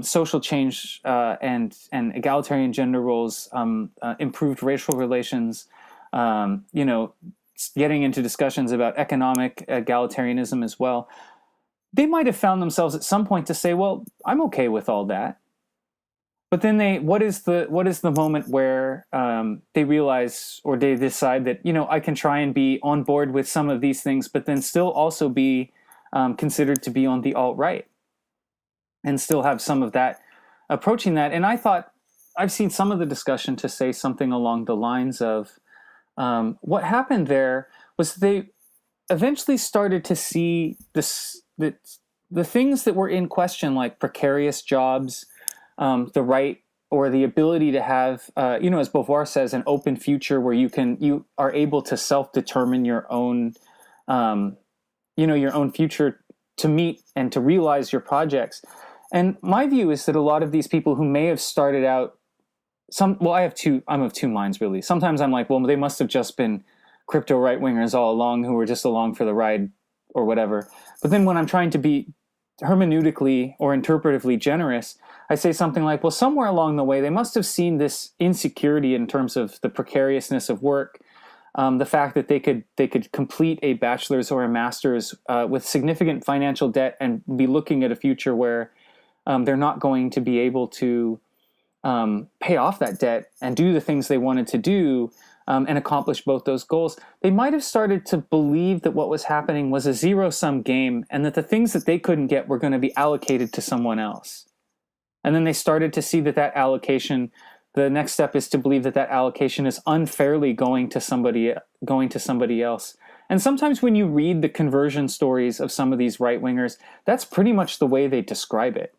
social change and egalitarian gender roles, improved racial relations, getting into discussions about economic egalitarianism as well. They might have found themselves at some point to say, well, I'm okay with all that. But then what is the moment where they realize or they decide that, I can try and be on board with some of these things, but then still also be considered to be on the alt-right and still have some of that approaching that. And I thought I've seen some of the discussion to say something along the lines of what happened there was they eventually started to see the things that were in question, like precarious jobs, the right or the ability to have, as Beauvoir says, an open future where you are able to self-determine your own future to meet and to realize your projects. And my view is that a lot of these people who may have started out I'm of two minds really. Sometimes I'm like, well, they must have just been crypto right-wingers all along who were just along for the ride or whatever. But then when I'm trying to be hermeneutically or interpretively generous, I say something like, well, somewhere along the way, they must have seen this insecurity in terms of the precariousness of work, the fact that they could complete a bachelor's or a master's with significant financial debt and be looking at a future where they're not going to be able to pay off that debt and do the things they wanted to do and accomplish both those goals. They might have started to believe that what was happening was a zero-sum game and that the things that they couldn't get were going to be allocated to someone else. And then they started to see that allocation, the next step is to believe that allocation is unfairly going to somebody else. And sometimes when you read the conversion stories of some of these right-wingers, that's pretty much the way they describe it.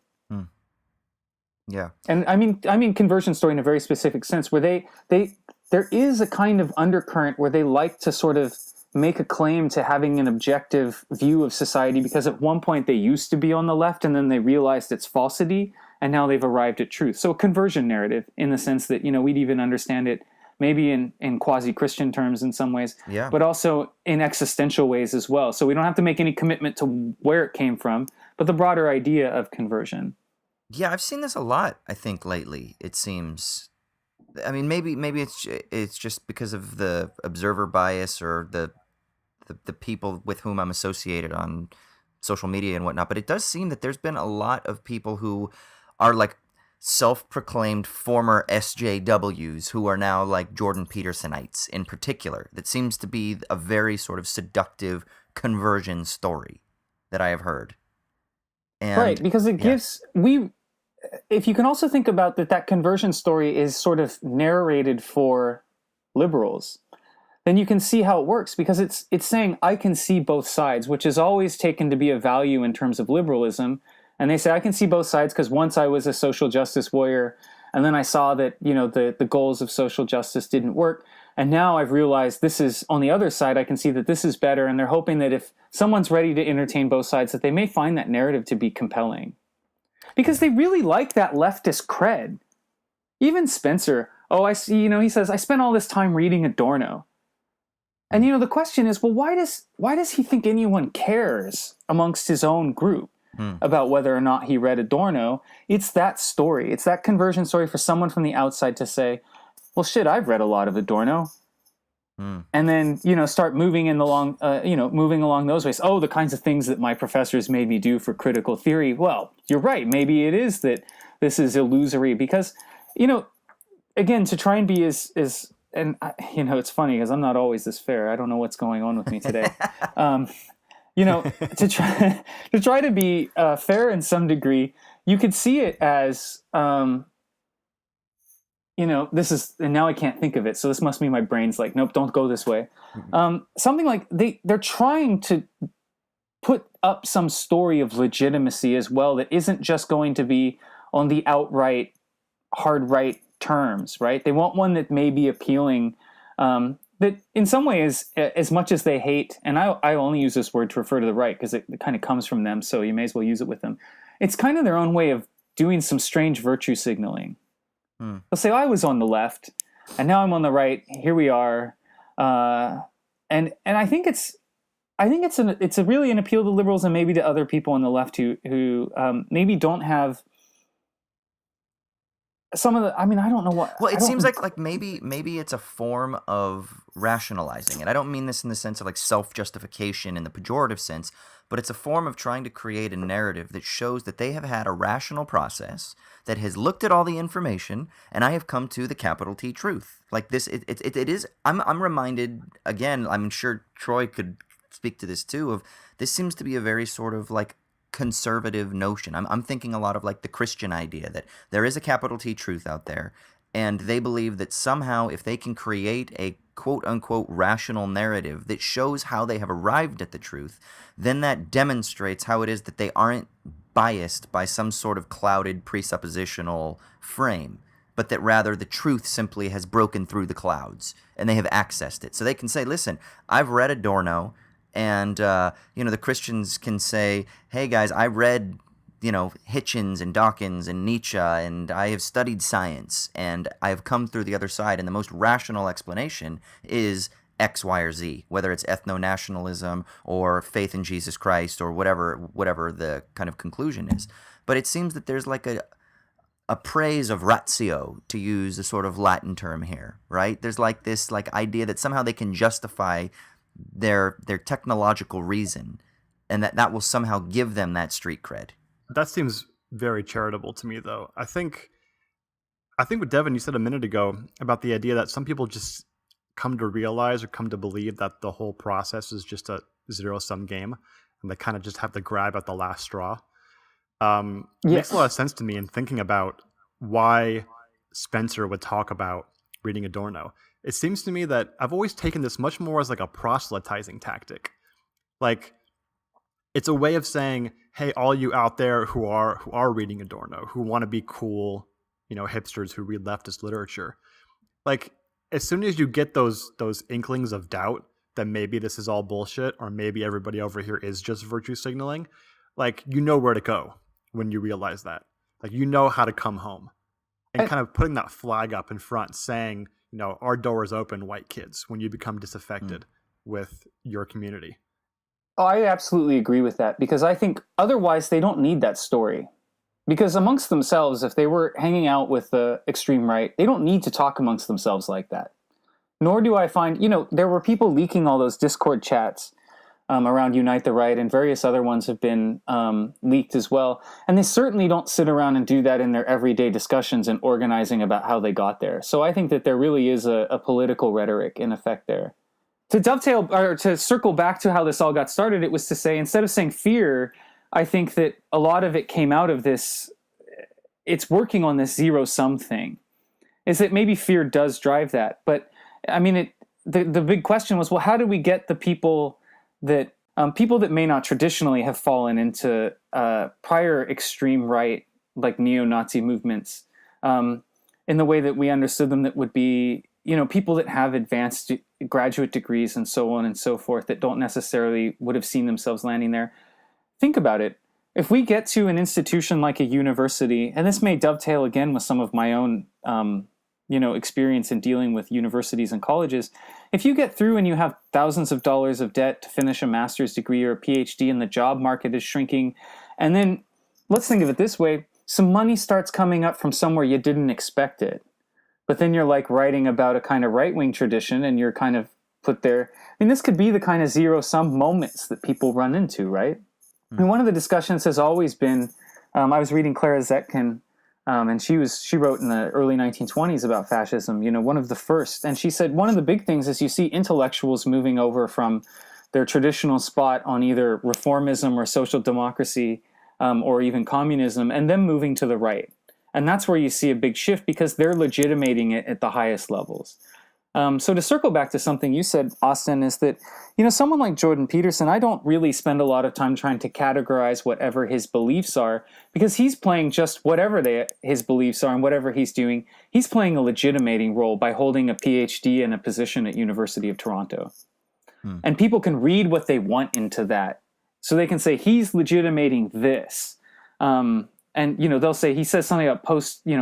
Yeah. And I mean conversion story in a very specific sense where there is a kind of undercurrent where they like to sort of make a claim to having an objective view of society because at one point they used to be on the left and then they realized its falsity and now they've arrived at truth. So a conversion narrative in the sense that, we'd even understand it maybe in quasi-Christian terms in some ways, Yeah. but also in existential ways as well. So we don't have to make any commitment to where it came from, but the broader idea of conversion. Yeah, I've seen this a lot, I think, lately, it seems. I mean, maybe it's just because of the observer bias or the people with whom I'm associated on social media and whatnot, but it does seem that there's been a lot of people who are like self-proclaimed former SJWs who are now like Jordan Petersonites in particular. That seems to be a very sort of seductive conversion story that I have heard. And, right, because it gives if you can also think about that conversion story is sort of narrated for liberals, then you can see how it works, because it's saying I can see both sides, which is always taken to be a value in terms of liberalism. And they say I can see both sides because once I was a social justice warrior, and then I saw that, you know, the goals of social justice didn't work, and now I've realized this is on the other side. I can see that this is better, and they're hoping that if someone's ready to entertain both sides, that they may find that narrative to be compelling. Because they really like that leftist cred. Even Spencer, I see, you know, he says, I spent all this time reading Adorno. And, you know, the question is, well, why does he think anyone cares amongst his own group about whether or not he read Adorno? It's that story. It's that conversion story for someone from the outside to say, well, shit, I've read a lot of Adorno. And then, you know, start moving along those ways. Oh, the kinds of things that my professors made me do for critical theory. Well, you're right. Maybe it is that this is illusory because, you know, again, to try and be and you know, it's funny because I'm not always this fair. I don't know what's going on with me today. You know, to try to be fair in some degree, you could see it as, you know, this is, and now I can't think of it. So this must be my brain's like, nope, don't go this way. Something like they're trying to put up some story of legitimacy as well that isn't just going to be on the outright hard right terms, right? They want one that may be appealing, that in some ways, as much as they hate, and I only use this word to refer to the right because it kind of comes from them, so you may as well use it with them. It's kind of their own way of doing some strange virtue signaling. They'll say, I was on the left, and now I'm on the right. Here we are, and I think it's really an appeal to liberals and maybe to other people on the left who maybe don't have some of the. I mean, I don't know what. Well, it seems like maybe it's a form of rationalizing, and I don't mean this in the sense of like self-justification in the pejorative sense, but it's a form of trying to create a narrative that shows that they have had a rational process that has looked at all the information, and I have come to the capital T truth. Like this, it is. I'm reminded again. I'm sure Troy could speak to this too. Of this seems to be a very sort of like conservative notion. I'm thinking a lot of like the Christian idea that there is a capital T truth out there, and they believe that somehow if they can create a quote-unquote rational narrative that shows how they have arrived at the truth, then that demonstrates how it is that they aren't biased by some sort of clouded presuppositional frame, but that rather the truth simply has broken through the clouds and they have accessed it. So they can say, listen, I've read Adorno, and you know, the Christians can say, hey guys, I read, you know, Hitchens and Dawkins and Nietzsche, and I have studied science, and I have come through the other side, and the most rational explanation is X, Y, or Z, whether it's ethno-nationalism or faith in Jesus Christ or whatever the kind of conclusion is. But it seems that there's like a praise of ratio, to use a sort of Latin term here, right? There's like this like idea that somehow they can justify their technological reason, and that will somehow give them that street cred. That seems very charitable to me, though. I think what Devin, you said a minute ago about the idea that some people just come to realize or come to believe that the whole process is just a zero-sum game, and they kind of just have to grab at the last straw. It makes a lot of sense to me in thinking about why Spencer would talk about reading Adorno. It seems to me that I've always taken this much more as like a proselytizing tactic. Like, it's a way of saying, hey, all you out there who are reading Adorno, who want to be cool, you know, hipsters who read leftist literature, like, as soon as you get those inklings of doubt that maybe this is all bullshit, or maybe everybody over here is just virtue signaling, like, you know where to go when you realize that. Like, you know how to come home. And kind of putting that flag up in front saying, our door is open, white kids, when you become disaffected with your community. Oh, I absolutely agree with that, because I think otherwise they don't need that story. Because amongst themselves, if they were hanging out with the extreme right, they don't need to talk amongst themselves like that. Nor do I find, there were people leaking all those Discord chats around Unite the Right, and various other ones have been leaked as well. And they certainly don't sit around and do that in their everyday discussions and organizing about how they got there. So I think that there really is a political rhetoric in effect there. To dovetail, or to circle back to how this all got started, it was to say, instead of saying fear, I think that a lot of it came out of this, it's working on this zero-sum thing, is that maybe fear does drive that. But, I mean, the big question was, well, how do we get the people that may not traditionally have fallen into prior extreme right, like neo-Nazi movements, in the way that we understood them, that would be, people that have advanced graduate degrees and so on and so forth, that don't necessarily would have seen themselves landing there. Think about it. If we get to an institution like a university, and this may dovetail again with some of my own, experience in dealing with universities and colleges, if you get through and you have thousands of dollars of debt to finish a master's degree or a PhD, and the job market is shrinking, and then let's think of it this way, some money starts coming up from somewhere you didn't expect it. But then you're like writing about a kind of right-wing tradition, and you're kind of put there. I mean, this could be the kind of zero-sum moments that people run into, right? I mean, one of the discussions has always been, I was reading Clara Zetkin, and she wrote in the early 1920s about fascism, one of the first. And she said one of the big things is you see intellectuals moving over from their traditional spot on either reformism or social democracy, or even communism, and then moving to the right. And that's where you see a big shift, because they're legitimating it at the highest levels. So to circle back to something you said, Austin, is that, someone like Jordan Peterson, I don't really spend a lot of time trying to categorize whatever his beliefs are, because he's playing just whatever his beliefs are and whatever he's doing. He's playing a legitimating role by holding a PhD and a position at University of Toronto. And people can read what they want into that. So they can say, he's legitimating this. And, they'll say, he says something about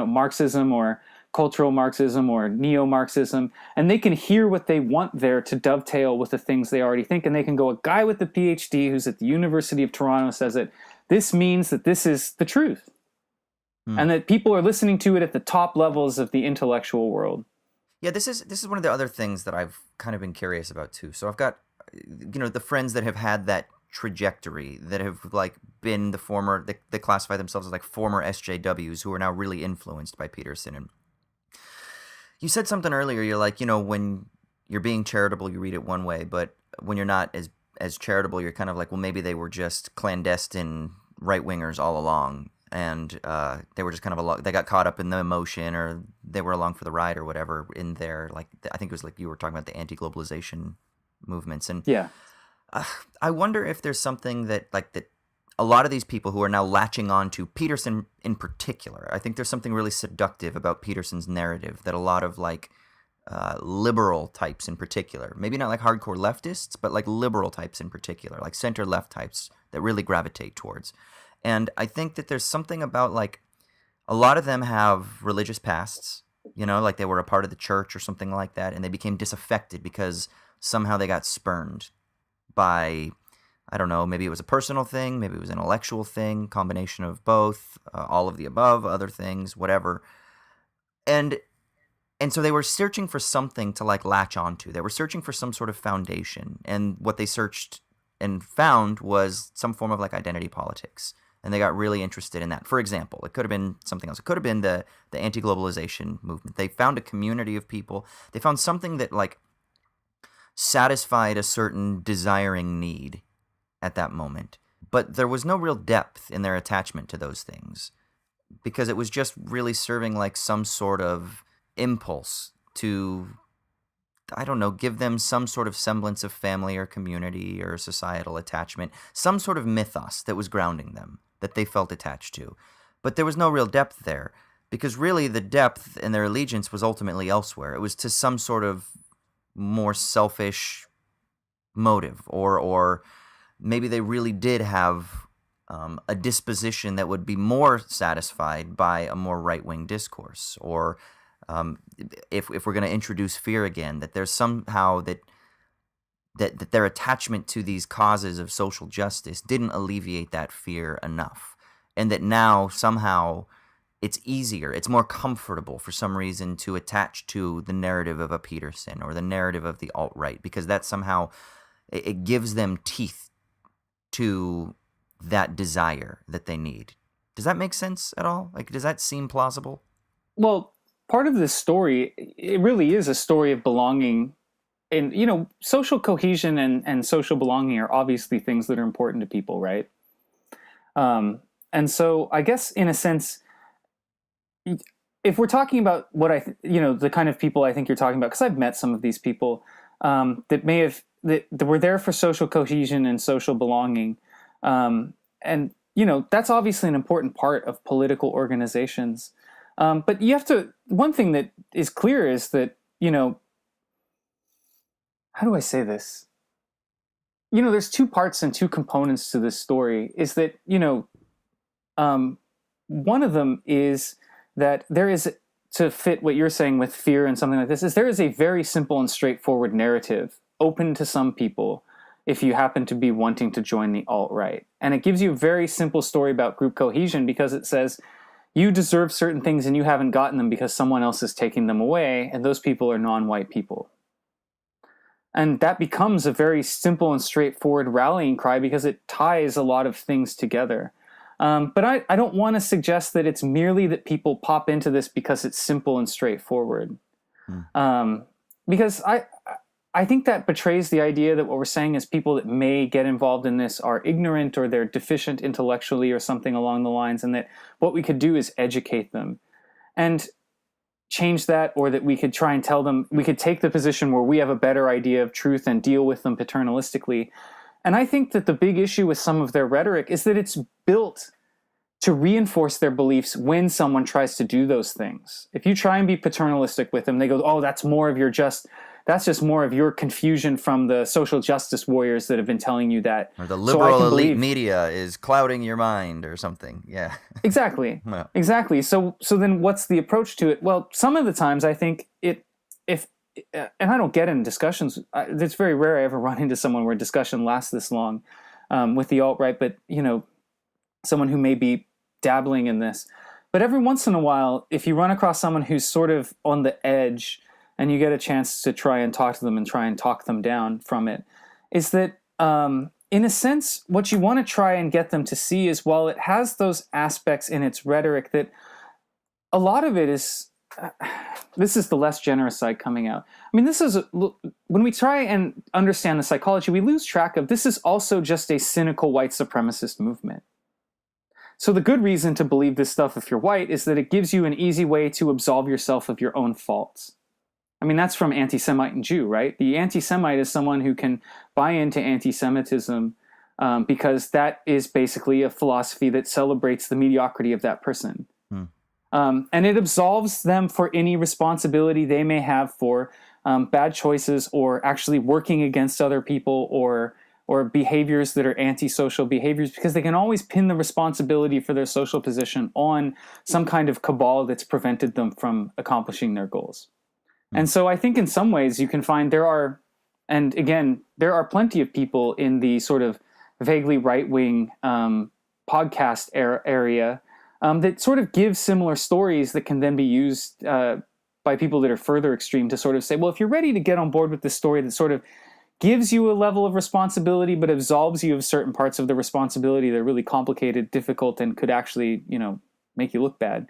Marxism or cultural Marxism or neo-Marxism, and they can hear what they want there to dovetail with the things they already think, and they can go, a guy with a PhD who's at the University of Toronto says it, this means that this is the truth, and that people are listening to it at the top levels of the intellectual world. Yeah, this is one of the other things that I've kind of been curious about too. So I've got, the friends that have had that trajectory, that have been the former, they classify themselves as former SJWs who are now really influenced by Peterson. And you said something earlier, you're like, when you're being charitable, you read it one way, but when you're not as charitable, you're kind of like, well, maybe they were just clandestine right-wingers all along, and they were just kind of they got caught up in the emotion, or they were along for the ride or whatever in there. I think it was you were talking about the anti-globalization movements. And yeah, I wonder if there's something that a lot of these people who are now latching on to Peterson in particular, I think there's something really seductive about Peterson's narrative that a lot of liberal types in particular, maybe not hardcore leftists, but liberal types in particular, center-left types that really gravitate towards. And I think that there's something about a lot of them have religious pasts, they were a part of the church or something like that, and they became disaffected because somehow they got spurned by, I don't know, maybe it was a personal thing, maybe it was an intellectual thing, combination of both, all of the above, other things, whatever. And so they were searching for something to latch onto. They were searching for some sort of foundation. And what they searched and found was some form of identity politics. And they got really interested in that. For example, it could have been something else. It could have been the anti-globalization movement. They found a community of people. They found something that satisfied a certain desiring need at that moment. But there was no real depth in their attachment to those things, because it was just really serving some sort of impulse to, I don't know, give them some sort of semblance of family or community or societal attachment, some sort of mythos that was grounding them, that they felt attached to. But there was no real depth there, because really the depth in their allegiance was ultimately elsewhere. It was to some sort of more selfish motive, or maybe they really did have a disposition that would be more satisfied by a more right-wing discourse, or if we're going to introduce fear again, that there's somehow that their attachment to these causes of social justice didn't alleviate that fear enough, and that now somehow it's easier, it's more comfortable for some reason to attach to the narrative of a Peterson or the narrative of the alt-right, because that somehow it gives them teeth to that desire that they need. Does that make sense at all? Like, does that seem plausible? Well, part of this story, it really is a story of belonging. And, social cohesion and social belonging are obviously things that are important to people, right? And so I guess in a sense, if we're talking about what the kind of people I think you're talking about, because I've met some of these people that were there for social cohesion and social belonging. And, that's obviously an important part of political organizations. But you have to, one thing that is clear is that, how do I say this? There's two parts and two components to this story, is that, one of them is that there is, to fit what you're saying with fear and something like this, is there is a very simple and straightforward narrative open to some people if you happen to be wanting to join the alt-right. And it gives you a very simple story about group cohesion, because it says you deserve certain things and you haven't gotten them because someone else is taking them away, and those people are non-white people. And that becomes a very simple and straightforward rallying cry because it ties a lot of things together. But I don't want to suggest that it's merely that people pop into this because it's simple and straightforward. Because I think that betrays the idea that what we're saying is people that may get involved in this are ignorant or they're deficient intellectually or something along the lines, and that what we could do is educate them and change that, or that we could try and tell them, we could take the position where we have a better idea of truth and deal with them paternalistically. And I think that the big issue with some of their rhetoric is that it's built to reinforce their beliefs when someone tries to do those things. If you try and be paternalistic with them, they go, oh, that's just more of your confusion from the social justice warriors that have been telling you that. Or the liberal elite media is clouding your mind or something. Yeah. Exactly. Well. Exactly. So then what's the approach to it? Well, some of the times I think and I don't get in discussions. It's very rare I ever run into someone where a discussion lasts this long with the alt-right, but, someone who may be dabbling in this. But every once in a while, if you run across someone who's sort of on the edge and you get a chance to try and talk to them and try and talk them down from it, is that, in a sense, what you want to try and get them to see is, while it has those aspects in its rhetoric, that a lot of it is... this is the less generous side coming out. I mean, when we try and understand the psychology, we lose track of this is also just a cynical white supremacist movement. So the good reason to believe this stuff if you're white is that it gives you an easy way to absolve yourself of your own faults. I mean, that's from anti-Semite and Jew, right? The anti-Semite is someone who can buy into anti-Semitism because that is basically a philosophy that celebrates the mediocrity of that person. And it absolves them for any responsibility they may have for bad choices, or actually working against other people, or behaviors that are antisocial behaviors, because they can always pin the responsibility for their social position on some kind of cabal that's prevented them from accomplishing their goals. And so I think in some ways you can find there are plenty of people in the sort of vaguely right-wing podcast area that sort of give similar stories that can then be used by people that are further extreme to sort of say, well, if you're ready to get on board with this story that sort of gives you a level of responsibility but absolves you of certain parts of the responsibility that are really complicated, difficult, and could actually, make you look bad,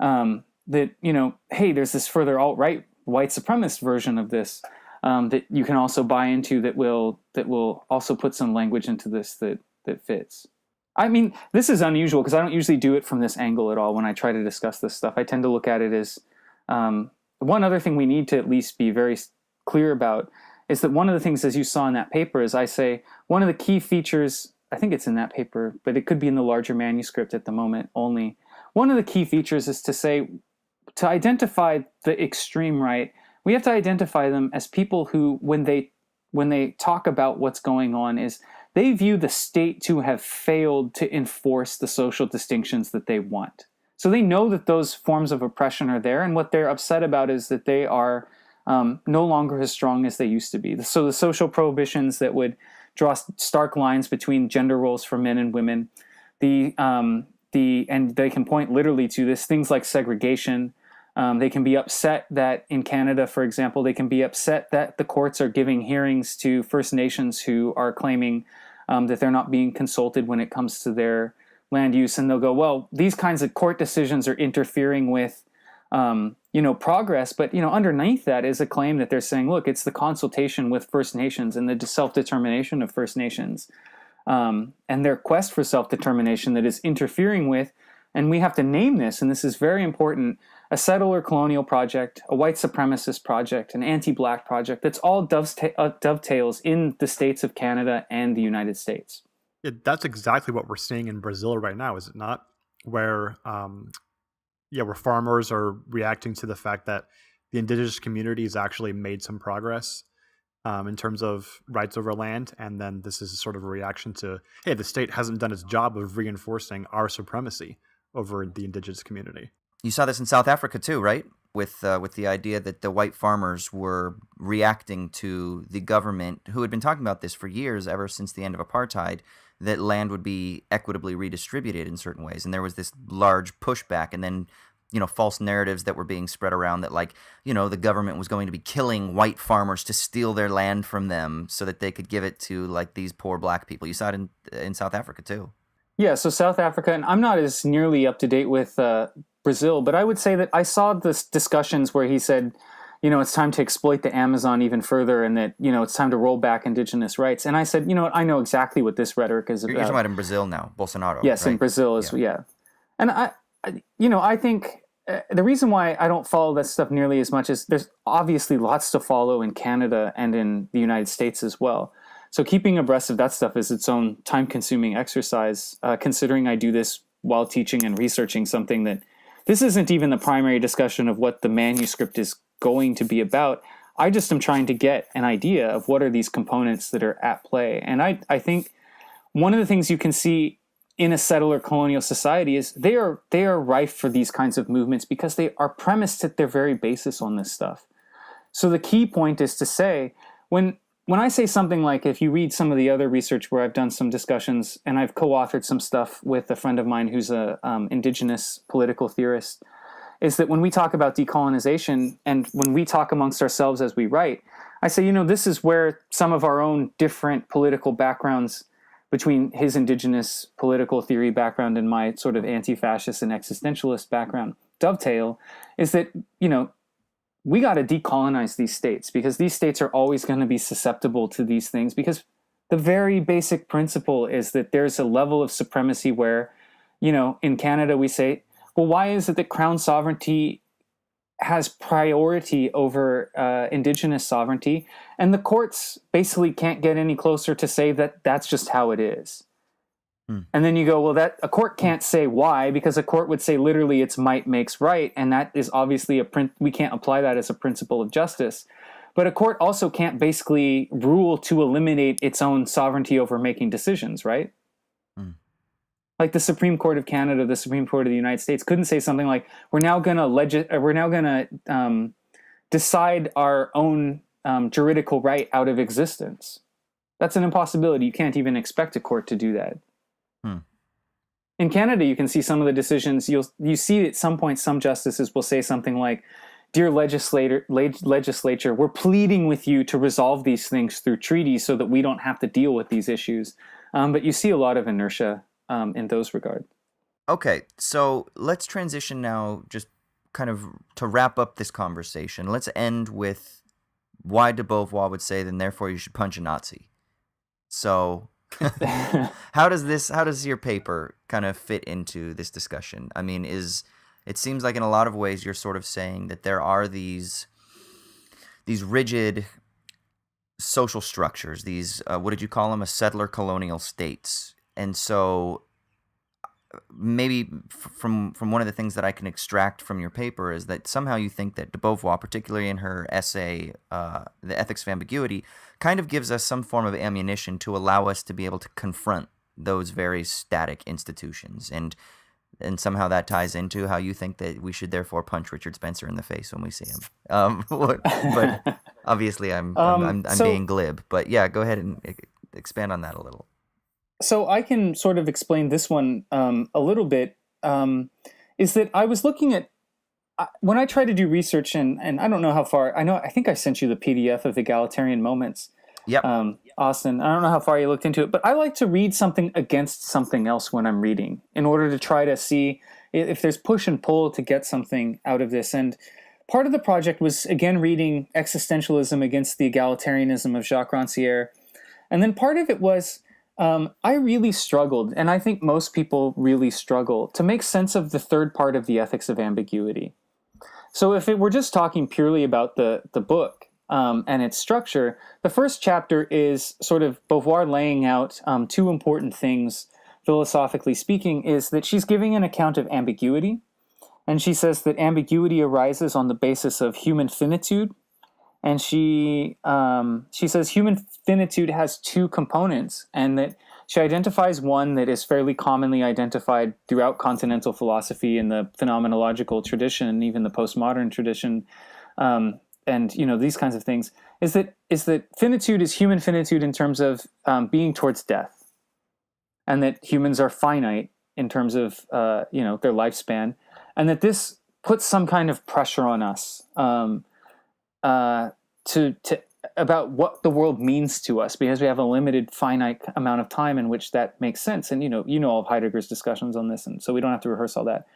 hey, there's this further alt-right white supremacist version of this that you can also buy into that will also put some language into this that fits. I mean, this is unusual because I don't usually do it from this angle at all when I try to discuss this stuff. I tend to look at it as one other thing we need to at least be very clear about is that one of the things, as you saw in that paper, is I say one of the key features, I think it's in that paper, but it could be in the larger manuscript at the moment only. One of the key features is to say, to identify the extreme right, we have to identify them as people who, when they talk about what's going on, is they view the state to have failed to enforce the social distinctions that they want. So they know that those forms of oppression are there, and what they're upset about is that they are no longer as strong as they used to be. So the social prohibitions that would draw stark lines between gender roles for men and women, and they can point literally to this, things like segregation. They can be upset that in Canada, for example, they can be upset that the courts are giving hearings to First Nations who are claiming that they're not being consulted when it comes to their land use. And they'll go, well, these kinds of court decisions are interfering with, progress. But, underneath that is a claim that they're saying, look, it's the consultation with First Nations and the self-determination of First Nations and their quest for self-determination that is interfering with, and we have to name this, and this is very important, a settler colonial project, a white supremacist project, an anti-black project that's all dovetails in the states of Canada and the United States. Yeah, that's exactly what we're seeing in Brazil right now, is it not? Where farmers are reacting to the fact that the indigenous communities actually made some progress in terms of rights over land, and then this is sort of a reaction to, hey, the state hasn't done its job of reinforcing our supremacy over the indigenous community. You saw this in South Africa too, right? With the idea that the white farmers were reacting to the government, who had been talking about this for years, ever since the end of apartheid, that land would be equitably redistributed in certain ways. And there was this large pushback, and then, false narratives that were being spread around that, the government was going to be killing white farmers to steal their land from them so that they could give it to, these poor black people. You saw it in South Africa too. Yeah, so South Africa, and I'm not as nearly up to date with Brazil, but I would say that I saw this discussions where he said, it's time to exploit the Amazon even further, and that, it's time to roll back indigenous rights. And I said, I know exactly what this rhetoric is about. You're talking about in Brazil now, Bolsonaro. Yes, right? In Brazil, yeah. And I think the reason why I don't follow that stuff nearly as much is there's obviously lots to follow in Canada and in the United States as well. So keeping abreast of that stuff is its own time-consuming exercise, considering I do this while teaching and researching something that this isn't even the primary discussion of what the manuscript is going to be about. I just am trying to get an idea of what are these components that are at play. And I think one of the things you can see in a settler colonial society is they are rife for these kinds of movements because they are premised at their very basis on this stuff. So the key point is to say, when I say something like, if you read some of the other research where I've done some discussions and I've co-authored some stuff with a friend of mine who's a indigenous political theorist, is that when we talk about decolonization and when we talk amongst ourselves as we write, I say, this is where some of our own different political backgrounds between his indigenous political theory background and my sort of anti-fascist and existentialist background dovetail, is that, we got to decolonize these states because these states are always going to be susceptible to these things, because the very basic principle is that there's a level of supremacy where, in Canada we say, well, why is it that crown sovereignty has priority over indigenous sovereignty? And the courts basically can't get any closer to say that that's just how it is. And then you go, well, that a court can't say why, because a court would say literally it's might makes right, and that is obviously we can't apply that as a principle of justice. But a court also can't basically rule to eliminate its own sovereignty over making decisions, right? Like the Supreme Court of Canada, the Supreme Court of the United States couldn't say something like, we're now going to decide our own juridical right out of existence. That's an impossibility. You can't even expect a court to do that. In Canada, you can see some of the decisions. You see at some point some justices will say something like, "Dear legislature, we're pleading with you to resolve these things through treaties so that we don't have to deal with these issues." But you see a lot of inertia in those regards. Okay, so let's transition now, just kind of to wrap up this conversation. Let's end with why de Beauvoir would say, then therefore you should punch a Nazi. So how does your paper kind of fit into this discussion? I mean, it seems like in a lot of ways you're sort of saying that there are these rigid social structures, these what did you call them, a settler colonial states. And so maybe from one of the things that I can extract from your paper is that somehow you think that de Beauvoir, particularly in her essay, The Ethics of Ambiguity, kind of gives us some form of ammunition to allow us to be able to confront those very static institutions. And and somehow that ties into how you think that we should therefore punch Richard Spencer in the face when we see him. But obviously, I'm being glib. But yeah, go ahead and expand on that a little. So I can sort of explain this one a little bit. Is that I was looking at when I try to do research, and I don't know how far. I think I sent you the PDF of Egalitarian Moments. Yep. Austin, I don't know how far you looked into it, but I like to read something against something else when I'm reading in order to try to see if there's push and pull to get something out of this. And part of the project was, again, reading Existentialism against the Egalitarianism of Jacques Rancière. And then part of it was I really struggled, and I think most people really struggle, to make sense of the third part of the ethics of ambiguity. So if we're just talking purely about the book, and its structure, the first chapter is sort of Beauvoir laying out two important things, philosophically speaking, is that she's giving an account of ambiguity. And she says that ambiguity arises on the basis of human finitude. And she says human finitude has two components, and that she identifies one that is fairly commonly identified throughout continental philosophy in the phenomenological tradition, and even the postmodern tradition, and these kinds of things, is that finitude is human finitude in terms of being towards death, and that humans are finite in terms of their lifespan, and that this puts some kind of pressure on us to about what the world means to us, because we have a limited finite amount of time in which that makes sense. And all of Heidegger's discussions on this, and so we don't have to rehearse all that.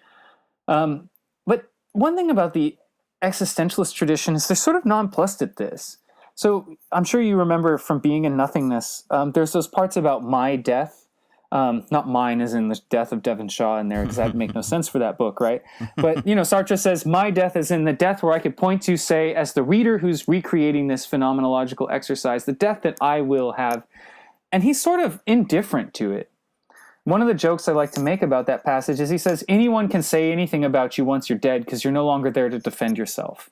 But one thing about the existentialist tradition is they're sort of nonplussed at this. So I'm sure you remember from Being in Nothingness, there's those parts about my death, not mine as in the death of Devin Shaw in there, because that make no sense for that book, right? But, Sartre says, my death is in the death where I could point to, say, as the reader who's recreating this phenomenological exercise, the death that I will have. And he's sort of indifferent to it. One of the jokes I like to make about that passage is he says, anyone can say anything about you once you're dead because you're no longer there to defend yourself.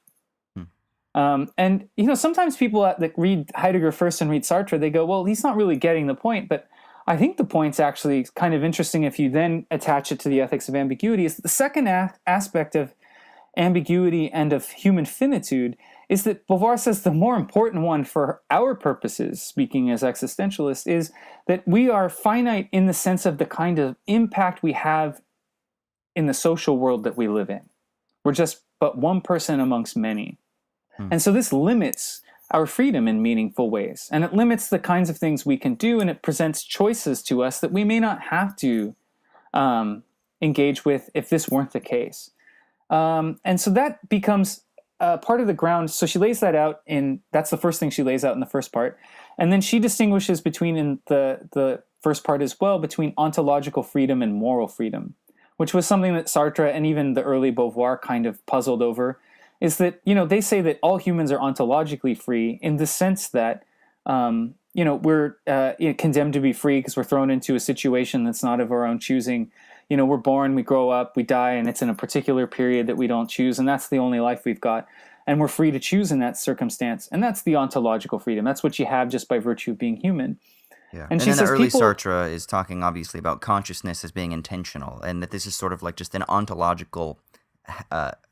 And, sometimes people that read Heidegger first and read Sartre, they go, well, he's not really getting the point. But I think the point's actually kind of interesting if you then attach it to the ethics of ambiguity. Is the second aspect of ambiguity and of human finitude is that Beauvoir says the more important one for our purposes, speaking as existentialists, is that we are finite in the sense of the kind of impact we have in the social world that we live in. We're just but one person amongst many. And so this limits our freedom in meaningful ways. And it limits the kinds of things we can do, and it presents choices to us that we may not have to engage with if this weren't the case. And so that becomes part of the ground. So she lays that out that's the first thing she lays out in the first part. And then she distinguishes between, in the first part as well, between ontological freedom and moral freedom, which was something that Sartre and even the early Beauvoir kind of puzzled over, is that, they say that all humans are ontologically free in the sense that, we're condemned to be free because we're thrown into a situation that's not of our own choosing. We're born, we grow up, we die, and it's in a particular period that we don't choose, and that's the only life we've got. And we're free to choose in that circumstance. And that's the ontological freedom. That's what you have just by virtue of being human. Yeah. And then the early Sartre is talking, obviously, about consciousness as being intentional, and that this is sort of like just an ontological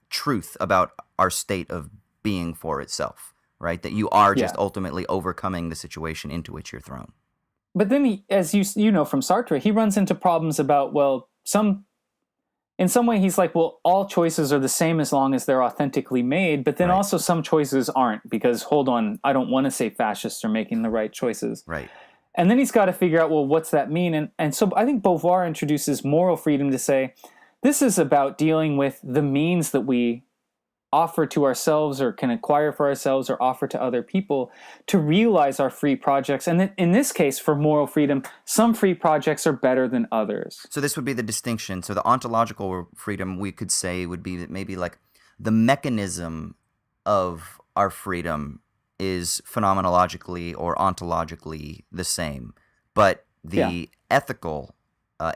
truth about our state of being for itself, right? That you are just ultimately overcoming the situation into which you're thrown. But then, as you know from Sartre, he runs into problems about, in some way he's like, well, all choices are the same as long as they're authentically made, but then also some choices aren't, because, hold on, I don't want to say fascists are making the right choices. Right. And then he's got to figure out, well, what's that mean? And so I think Beauvoir introduces moral freedom to say, this is about dealing with the means that we offer to ourselves or can acquire for ourselves or offer to other people to realize our free projects. And then in this case, for moral freedom, some free projects are better than others. So this would be the distinction. So the ontological freedom, we could say, would be that maybe like the mechanism of our freedom is phenomenologically or ontologically the same, but the ethical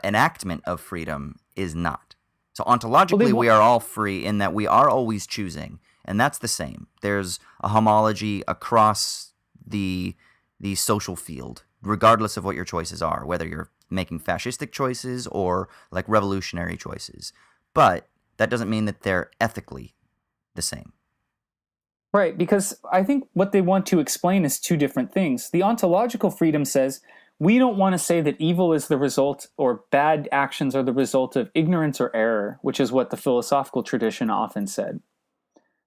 enactment of freedom is not. So ontologically, we are all free in that we are always choosing, and that's the same. There's a homology across the social field, regardless of what your choices are, whether you're making fascistic choices or like revolutionary choices. But that doesn't mean that they're ethically the same. Right, because I think what they want to explain is two different things. The ontological freedom says we don't want to say that evil is the result or bad actions are the result of ignorance or error, which is what the philosophical tradition often said.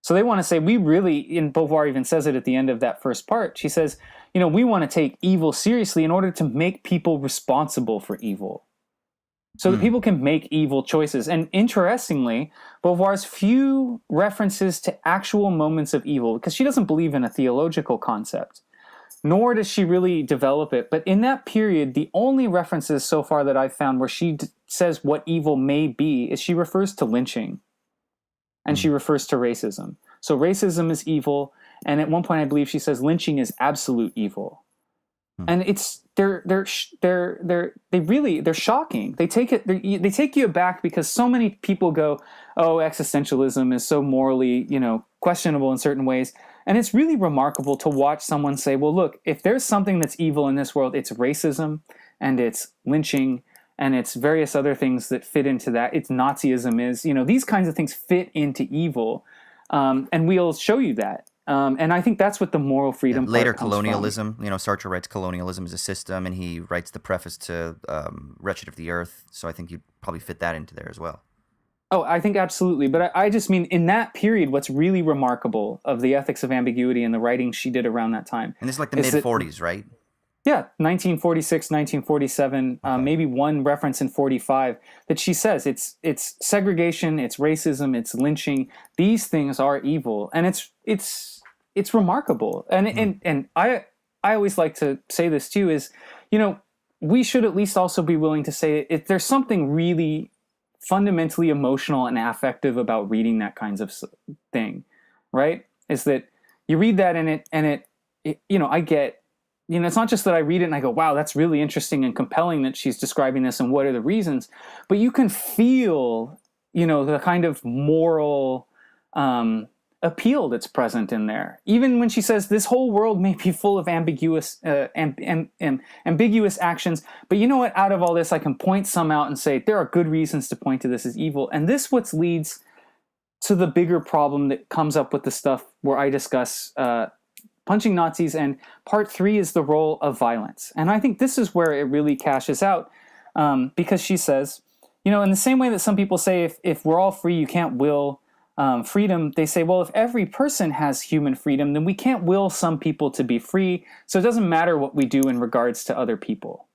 So they want to say we really, and Beauvoir even says it at the end of that first part, she says, we want to take evil seriously in order to make people responsible for evil. So that people can make evil choices. And interestingly, Beauvoir's few references to actual moments of evil, because she doesn't believe in a theological concept, nor does she really develop it. But in that period, the only references so far that I've found where she says what evil may be is she refers to lynching and she refers to racism. So racism is evil. And at one point, I believe she says lynching is absolute evil. And it's they're shocking. They take you aback because so many people go, oh, existentialism is so morally, questionable in certain ways. And it's really remarkable to watch someone say, well, look, if there's something that's evil in this world, it's racism and it's lynching and it's various other things that fit into that. It's Nazism is, these kinds of things fit into evil. And we'll show you that. And I think that's what the moral freedom later part comes colonialism, Sartre writes colonialism as a system, and he writes the preface to Wretched of the Earth. So I think you'd probably fit that into there as well. Oh, I think absolutely. But I just mean in that period, what's really remarkable of the ethics of ambiguity and the writing she did around that time. And this is like the mid-40s, right? Yeah, 1946, 1947, maybe one reference in 45 that she says it's segregation, it's racism, it's lynching. These things are evil, and it's remarkable. And I always like to say this too is, we should at least also be willing to say if there's something really fundamentally emotional and affective about reading that kinds of thing, right? Is that you read that and it I get. It's not just that I read it and I go, wow, that's really interesting and compelling that she's describing this and what are the reasons, but you can feel, the kind of moral appeal that's present in there. Even when she says this whole world may be full of ambiguous actions, but you know what, out of all this, I can point some out and say, there are good reasons to point to this as evil. And this what leads to the bigger problem that comes up with the stuff where I discuss, punching Nazis, and part 3 is the role of violence. And I think this is where it really cashes out, because she says, in the same way that some people say if we're all free, you can't will freedom, they say, well, if every person has human freedom, then we can't will some people to be free, so it doesn't matter what we do in regards to other people.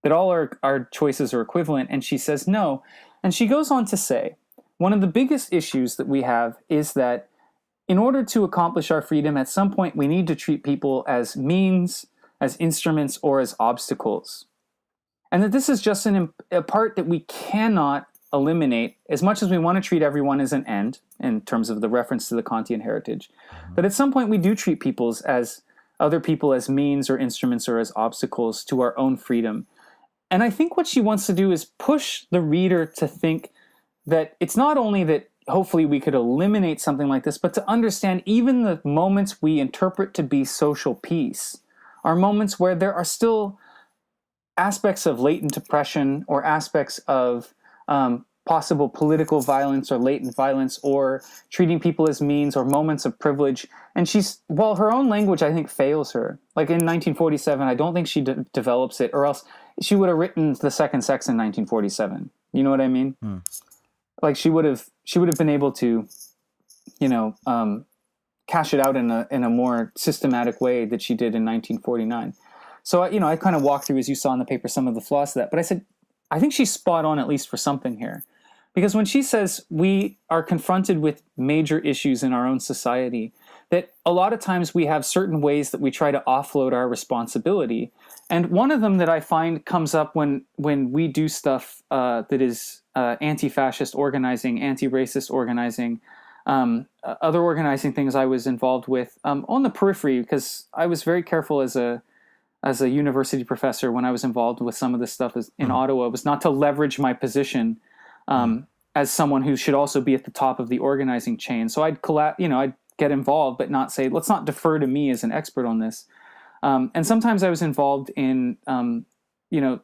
That all our choices are equivalent, and she says no. And she goes on to say, one of the biggest issues that we have is that in order to accomplish our freedom, at some point we need to treat people as means, as instruments, or as obstacles. And that this is just a part that we cannot eliminate as much as we want to treat everyone as an end, in terms of the reference to the Kantian heritage. But at some point we do treat other people as means or instruments or as obstacles to our own freedom. And I think what she wants to do is push the reader to think that it's not only that hopefully we could eliminate something like this, but to understand even the moments we interpret to be social peace are moments where there are still aspects of latent oppression or aspects of possible political violence or latent violence or treating people as means or moments of privilege. And her own language, I think, fails her. Like in 1947, I don't think she develops it, or else she would have written The Second Sex in 1947. You know what I mean? Like she would have been able to, cash it out in a more systematic way that she did in 1949. So, I kind of walked through, as you saw in the paper, some of the flaws of that. But I said, I think she's spot on, at least for something here. Because when she says we are confronted with major issues in our own society, that a lot of times we have certain ways that we try to offload our responsibility. And one of them that I find comes up when we do stuff that is anti-fascist organizing, anti-racist organizing, other organizing things I was involved with on the periphery, because I was very careful as a university professor when I was involved with some of this stuff in Ottawa, was not to leverage my position as someone who should also be at the top of the organizing chain. So I'd get involved, but not say, let's not defer to me as an expert on this. And sometimes I was involved in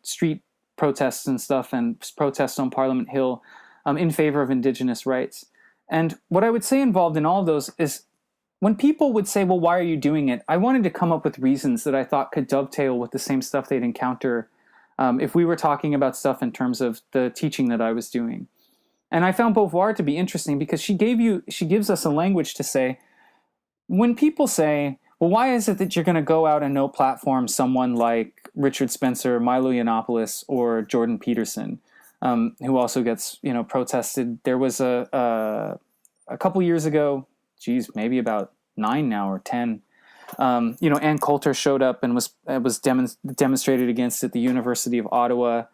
street protests and stuff, and protests on Parliament Hill in favor of Indigenous rights. And what I would say involved in all of those is when people would say, well, why are you doing it? I wanted to come up with reasons that I thought could dovetail with the same stuff they'd encounter if we were talking about stuff in terms of the teaching that I was doing. And I found Beauvoir to be interesting because she gives us a language to say, when people say, well, why is it that you're going to go out and no platform someone like Richard Spencer, Milo Yiannopoulos, or Jordan Peterson, who also gets, protested? There was a couple years ago, maybe about 9 now or 10, Ann Coulter showed up and was demonstrated against at the University of Ottawa.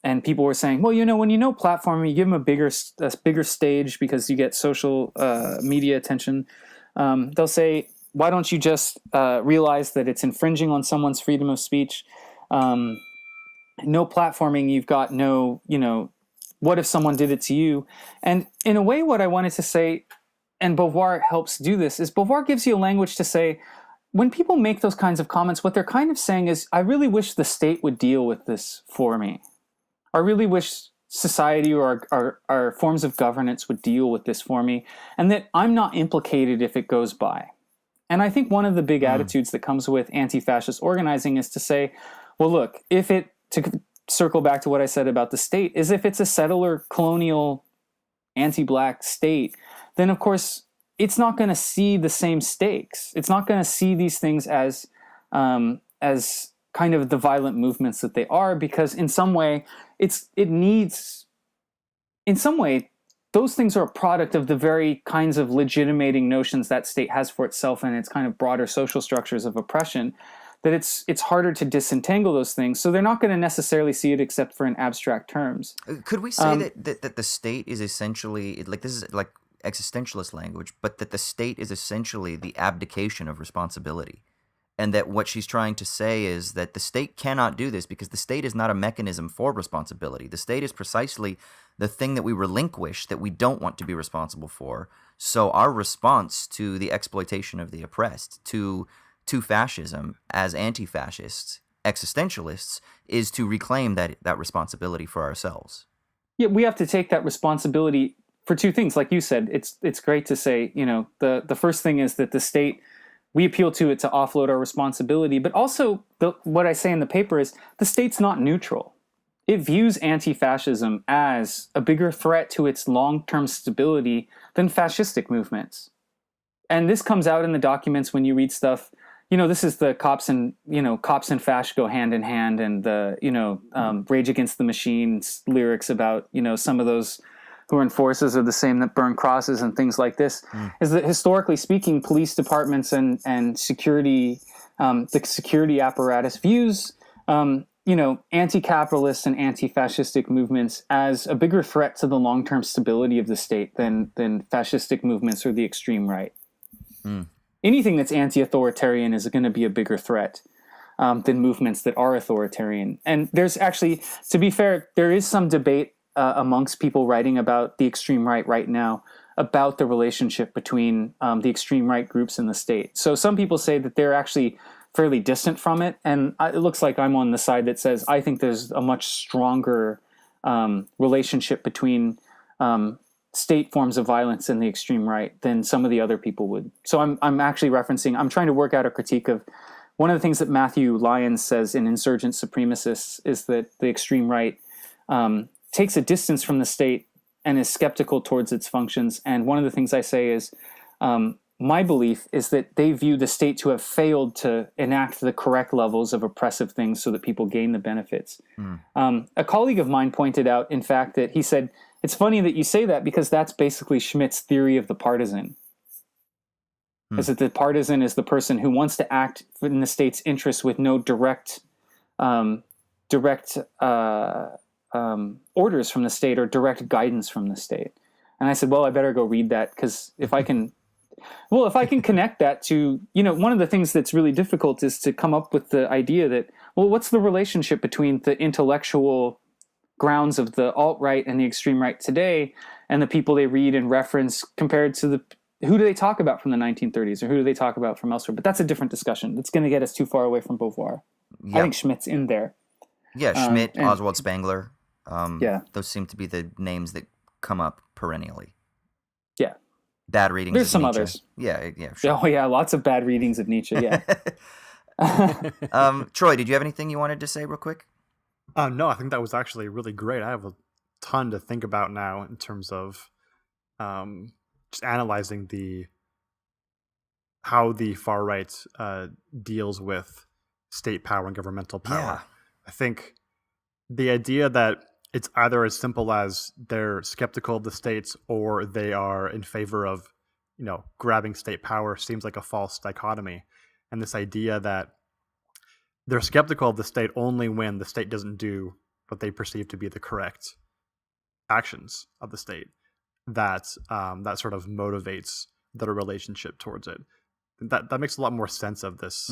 And people were saying, well, when you platform, you give them a bigger stage because you get social media attention. They'll say, why don't you just realize that it's infringing on someone's freedom of speech? No platforming, you've got no, what if someone did it to you? And in a way, what I wanted to say, and Beauvoir helps do this, is Beauvoir gives you a language to say, when people make those kinds of comments, what they're kind of saying is, I really wish the state would deal with this for me. I really wish society or our forms of governance would deal with this for me, and that I'm not implicated if it goes by. And I think one of the big attitudes that comes with anti-fascist organizing is to say, well, look, to circle back to what I said about the state, is if it's a settler, colonial, anti-black state, then of course it's not going to see the same stakes. It's not going to see these things as kind of the violent movements that they are, because in some way those things are a product of the very kinds of legitimating notions that state has for itself and its kind of broader social structures of oppression, that it's harder to disentangle those things. So they're not going to necessarily see it except for in abstract terms. Could we say that the state is essentially, like, this is like existentialist language, but that the state is essentially the abdication of responsibility? And that what she's trying to say is that the state cannot do this because the state is not a mechanism for responsibility. The state is precisely the thing that we relinquish that we don't want to be responsible for. So our response to the exploitation of the oppressed, to fascism as anti-fascists, existentialists, is to reclaim that responsibility for ourselves. Yeah, we have to take that responsibility for two things. Like you said, it's great to say, the first thing is that the state, we appeal to it to offload our responsibility, but also what I say in the paper is the state's not neutral. It views anti-fascism as a bigger threat to its long-term stability than fascistic movements. And this comes out in the documents when you read stuff. This is the cops and fash go hand in hand, and the Rage Against the Machine's lyrics about some of those who are in forces are the same that burn crosses and things like this, is that historically speaking, police departments and security, the security apparatus views, anti-capitalist and anti-fascistic movements as a bigger threat to the long-term stability of the state than fascistic movements or the extreme right. Anything that's anti-authoritarian is going to be a bigger threat than movements that are authoritarian. And there's actually, to be fair, there is some debate amongst people writing about the extreme right now about the relationship between the extreme right groups and the state. So some people say that they're actually fairly distant from it, and it looks like I'm on the side that says I think there's a much stronger relationship between state forms of violence and the extreme right than some of the other people would. So I'm actually I'm trying to work out a critique of one of the things that Matthew Lyons says in Insurgent Supremacists is that the extreme right takes a distance from the state and is skeptical towards its functions. And one of the things I say is, my belief is that they view the state to have failed to enact the correct levels of oppressive things so that people gain the benefits. A colleague of mine pointed out, in fact, that he said, it's funny that you say that because that's basically Schmitt's theory of the partisan. Is that the partisan is the person who wants to act in the state's interest with no direct orders from the state or direct guidance from the state. And I said, well, I better go read that, because if I can connect that to, one of the things that's really difficult is to come up with the idea that, well, what's the relationship between the intellectual grounds of the alt-right and the extreme right today and the people they read and reference compared to who do they talk about from the 1930s or who do they talk about from elsewhere? But that's a different discussion. That's going to get us too far away from Beauvoir. Yep. I think Schmitt's in there. Yeah, Schmidt, And Oswald Spengler. yeah, Those seem to be the names that come up perennially. yeah. Bad readings There's of some Nietzsche. others. Yeah, sure. Oh yeah, lots of bad readings of Nietzsche. Yeah. Troy, did you have anything you wanted to say real quick? No, I think that was actually really great. I have a ton to think about now in terms of just analyzing how the far right deals with state power and governmental power. Yeah. I think the idea that it's either as simple as they're skeptical of the states or they are in favor of, grabbing state power seems like a false dichotomy. And this idea that they're skeptical of the state only when the state doesn't do what they perceive to be the correct actions of the state, that sort of motivates their relationship towards it. That makes a lot more sense of this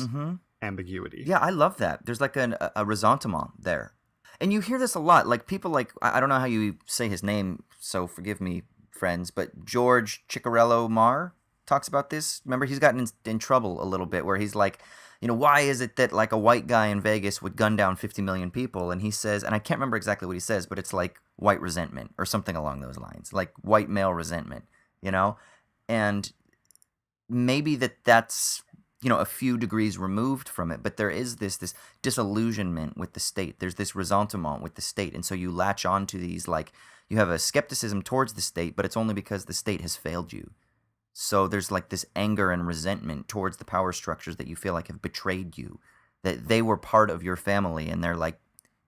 ambiguity. Yeah, I love that. There's like a ressentiment there. And you hear this a lot. Like people like, I don't know how you say his name, so forgive me, friends, but George Ciccarello Marr talks about this. Remember, he's gotten in trouble a little bit where he's like, why is it that like a white guy in Vegas would gun down 50 million people? And he says, and I can't remember exactly what he says, but it's like white resentment or something along those lines, like white male resentment, And maybe that's a few degrees removed from it, but there is this disillusionment with the state. There's this ressentiment with the state, and so you latch on to these, like, you have a skepticism towards the state, but it's only because the state has failed you. So there's like this anger and resentment towards the power structures that you feel like have betrayed you, that they were part of your family and they're like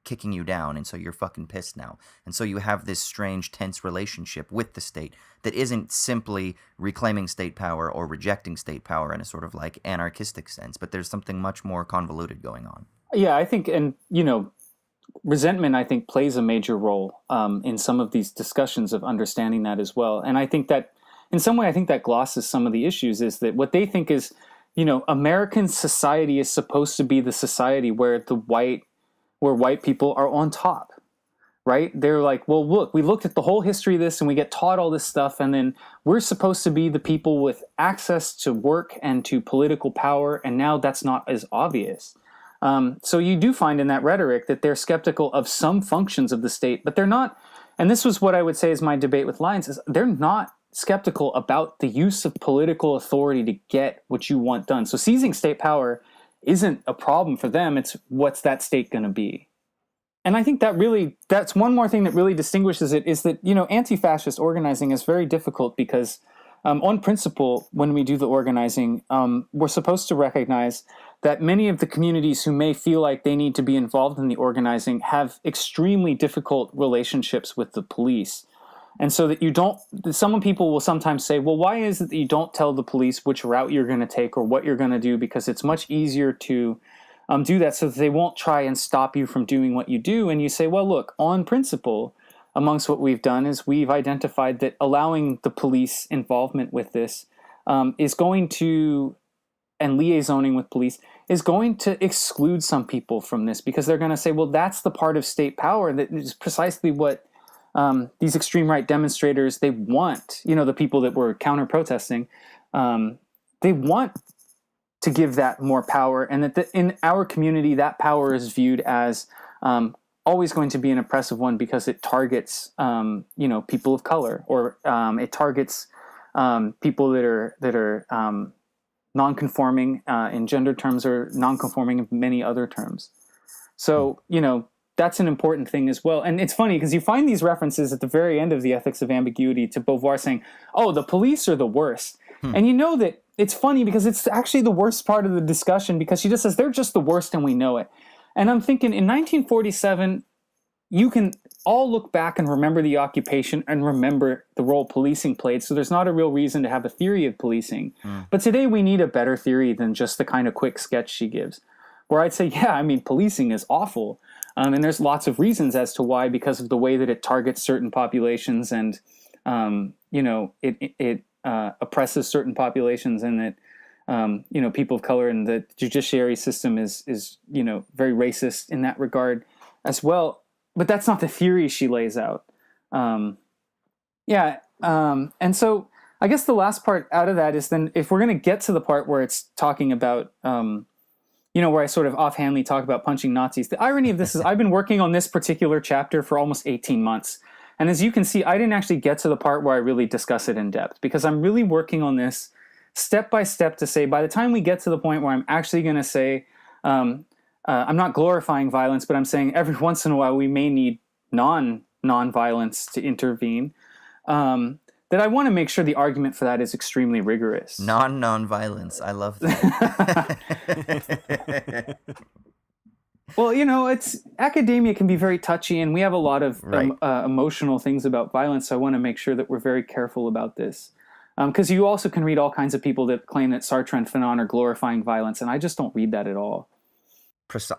kicking you down, and so you're fucking pissed now. And so you have this strange, tense relationship with the state that isn't simply reclaiming state power or rejecting state power in a sort of like anarchistic sense, but there's something much more convoluted going on. Yeah, I think, and resentment, I think, plays a major role in some of these discussions of understanding that as well. And I think that in some way, I think that glosses some of the issues, is that what they think is, American society is supposed to be the society where white people are on top, right? They're like, well, look, we looked at the whole history of this and we get taught all this stuff, and then we're supposed to be the people with access to work and to political power, and now that's not as obvious. So you do find in that rhetoric that they're skeptical of some functions of the state, but they're not, and this was what I would say is my debate with Lyons, is they're not skeptical about the use of political authority to get what you want done. So seizing state power isn't a problem for them. It's what's that state going to be. And I think that's one more thing that really distinguishes it, is that, anti-fascist organizing is very difficult because on principle, when we do the organizing, we're supposed to recognize that many of the communities who may feel like they need to be involved in the organizing have extremely difficult relationships with the police. And so that some people will sometimes say, well, why is it that you don't tell the police which route you're going to take or what you're going to do? Because it's much easier to do that so that they won't try and stop you from doing what you do. And you say, well, look, on principle, amongst what we've done is we've identified that allowing the police involvement with this is going to, and liaisoning with police, is going to exclude some people from this, because they're going to say, well, that's the part of state power that is precisely what these extreme right demonstrators, they want, the people that were counter-protesting, they want to give that more power, and that in our community, that power is viewed as always going to be an oppressive one because it targets, people of color, or it targets people that are non-conforming in gender terms, or non-conforming in many other terms. So, that's an important thing as well. And it's funny because you find these references at the very end of The Ethics of Ambiguity to Beauvoir saying, oh, the police are the worst. And that it's funny because it's actually the worst part of the discussion, because she just says they're just the worst and we know it. And I'm thinking in 1947, you can all look back and remember the occupation and remember the role policing played. So there's not a real reason to have a theory of policing. But today we need a better theory than just the kind of quick sketch she gives, where I'd say, yeah, policing is awful. And there's lots of reasons as to why, because of the way that it targets certain populations and, it oppresses certain populations, and that, people of color, and the judiciary system is very racist in that regard as well. But that's not the theory she lays out. And so I guess the last part out of that is then, if we're going to get to the part where it's talking about where I sort of offhandedly talk about punching Nazis. The irony of this is I've been working on this particular chapter for almost 18 months. And as you can see, I didn't actually get to the part where I really discuss it in depth, because I'm really working on this step by step to say, by the time we get to the point where I'm actually going to say, I'm not glorifying violence, but I'm saying every once in a while we may need non-violence to intervene, that I want to make sure the argument for that is extremely rigorous. Non-nonviolence. I love that. Well, it's academia can be very touchy, and we have a lot of emotional things about violence. So I want to make sure that we're very careful about this, because you also can read all kinds of people that claim that Sartre and Fanon are glorifying violence, and I just don't read that at all.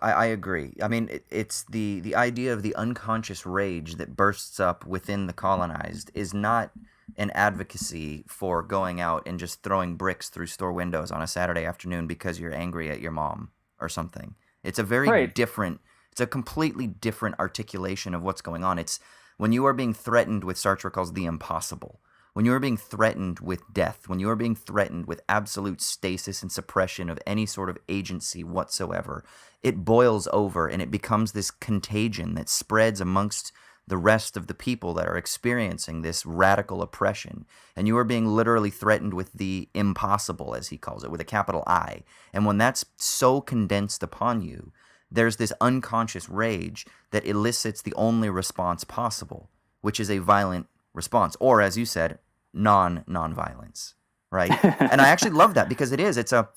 I agree. I mean, it's the idea of the unconscious rage that bursts up within the colonized is not an advocacy for going out and just throwing bricks through store windows on a Saturday afternoon because you're angry at your mom or something. It's a very different, it's a completely different articulation of what's going on. It's when you are being threatened with Sartre calls the impossible, when you are being threatened with death, when you are being threatened with absolute stasis and suppression of any sort of agency whatsoever, it boils over and it becomes this contagion that spreads amongst the rest of the people that are experiencing this radical oppression. And you are being literally threatened with the impossible, as he calls it, with a capital I. And when that's so condensed upon you, there's this unconscious rage that elicits the only response possible, which is a violent response, or as you said, non-violence, right? And I actually love that, because it's a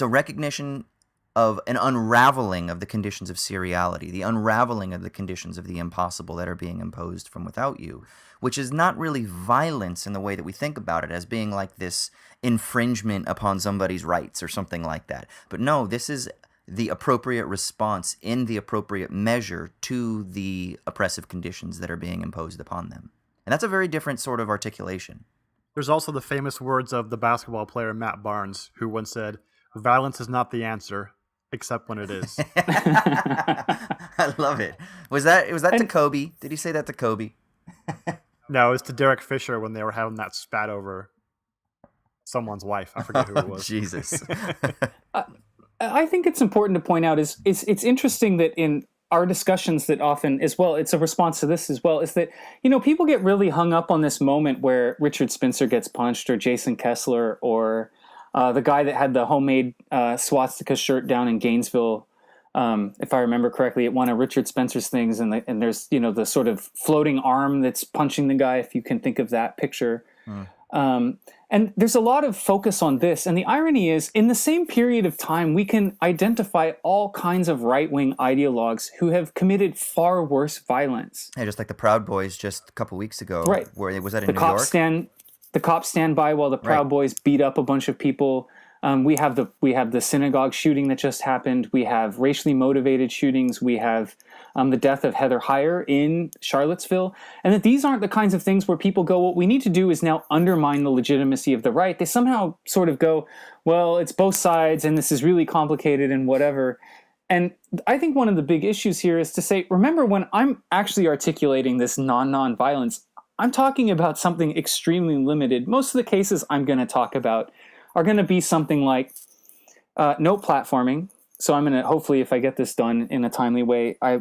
recognition of an unraveling of the conditions of seriality, the unraveling of the conditions of the impossible that are being imposed from without you, which is not really violence in the way that we think about it as being like this infringement upon somebody's rights or something like that. But no, this is the appropriate response in the appropriate measure to the oppressive conditions that are being imposed upon them. And that's a very different sort of articulation. There's also the famous words of the basketball player Matt Barnes, who once said, "Violence is not the answer, except when it is." I love it. Was that to Kobe? Did he say that to Kobe? No, it was to Derek Fisher when they were having that spat over someone's wife. I forget who it was. Jesus. I think it's important to point out it's interesting that in our discussions that often as well, it's a response to this as well, is that, people get really hung up on this moment where Richard Spencer gets punched, or Jason Kessler, or the guy that had the homemade swastika shirt down in Gainesville, if I remember correctly, at one of Richard Spencer's things, and there's the sort of floating arm that's punching the guy, if you can think of that picture. And there's a lot of focus on this, and the irony is, in the same period of time, we can identify all kinds of right-wing ideologues who have committed far worse violence. Yeah, just like the Proud Boys just a couple weeks ago. Right. Where was that in New York? The cops stand by while the Proud Boys beat up a bunch of people. We have the synagogue shooting that just happened. We have racially motivated shootings. We have the death of Heather Heyer in Charlottesville. And that these aren't the kinds of things where people go, what we need to do is now undermine the legitimacy of the right. They somehow sort of go, well, it's both sides and this is really complicated and whatever. And I think one of the big issues here is to say, remember, when I'm actually articulating this non-violence, I'm talking about something extremely limited. Most of the cases I'm going to talk about are going to be something like no platforming. So I'm going to, hopefully, if I get this done in a timely way, I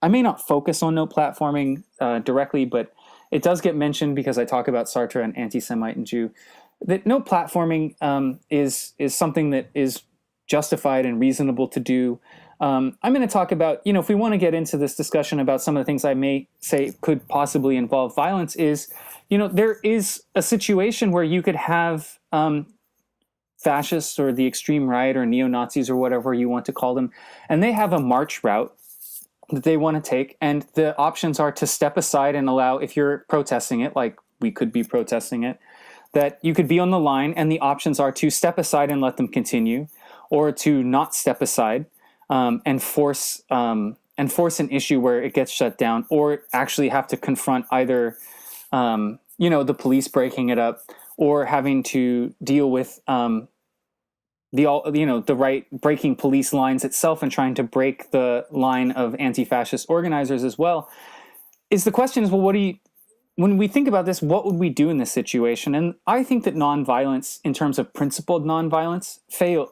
may not focus on no platforming directly, but it does get mentioned because I talk about Sartre and anti-Semite and Jew, that no platforming is something that is justified and reasonable to do. I'm going to talk about, if we want to get into this discussion about some of the things I may say could possibly involve violence, is, there is a situation where you could have fascists or the extreme right or neo-Nazis or whatever you want to call them, and they have a march route that they want to take, and the options are to step aside and allow, if you're protesting it, like we could be protesting it, that you could be on the line, and the options are to step aside and let them continue, or to not step aside and force an issue where it gets shut down, or actually have to confront either the police breaking it up, or having to deal with the right breaking police lines itself and trying to break the line of anti-fascist organizers as well. The question is, well, when we think about this, what would we do in this situation? And I think that nonviolence, in terms of principled nonviolence,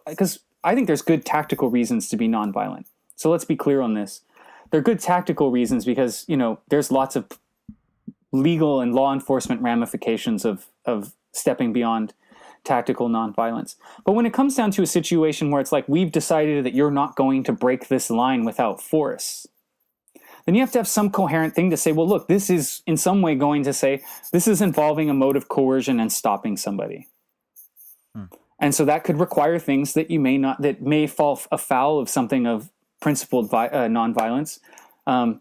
because I think there's good tactical reasons to be nonviolent. So let's be clear on this. They're good tactical reasons because, there's lots of legal and law enforcement ramifications of stepping beyond tactical nonviolence. But when it comes down to a situation where it's like, we've decided that you're not going to break this line without force, then you have to have some coherent thing to say, well, look, this is in some way going to say, this is involving a mode of coercion and stopping somebody. And so that could require things that that may fall afoul of something of principled nonviolence,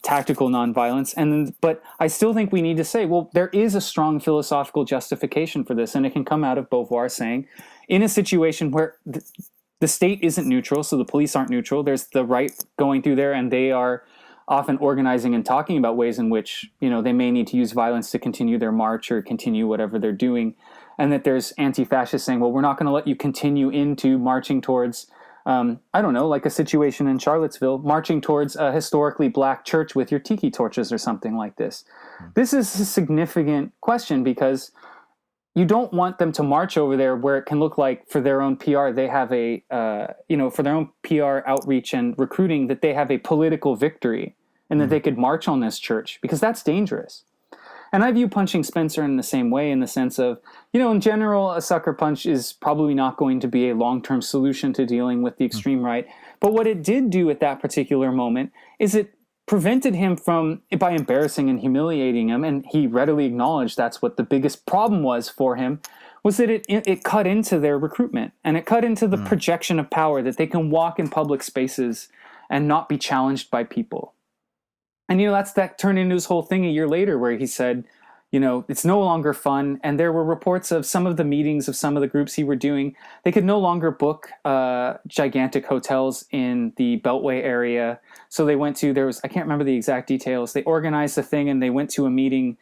tactical nonviolence. But I still think we need to say, well, there is a strong philosophical justification for this. And it can come out of Beauvoir saying, in a situation where the state isn't neutral, so the police aren't neutral, there's the right going through there, and they are often organizing and talking about ways in which, they may need to use violence to continue their march or continue whatever they're doing. And that there's anti-fascists saying, well, we're not going to let you continue into marching towards, like a situation in Charlottesville, marching towards a historically black church with your tiki torches or something like this. This is a significant question because you don't want them to march over there where it can look like for their own PR, they have for their own PR outreach and recruiting, that they have a political victory and that they could march on this church, because that's dangerous. And I view punching Spencer in the same way, in the sense of, in general, a sucker punch is probably not going to be a long-term solution to dealing with the extreme right. But what it did do at that particular moment is it prevented him from, by embarrassing and humiliating him, and he readily acknowledged that's what the biggest problem was for him, was that it cut into their recruitment, and it cut into the projection of power, that they can walk in public spaces and not be challenged by people. And, that turned into his whole thing a year later, where he said, it's no longer fun. And there were reports of some of the meetings of some of the groups he were doing. They could no longer book gigantic hotels in the Beltway area. So they went to, I can't remember the exact details. They organized a thing and they went to a meeting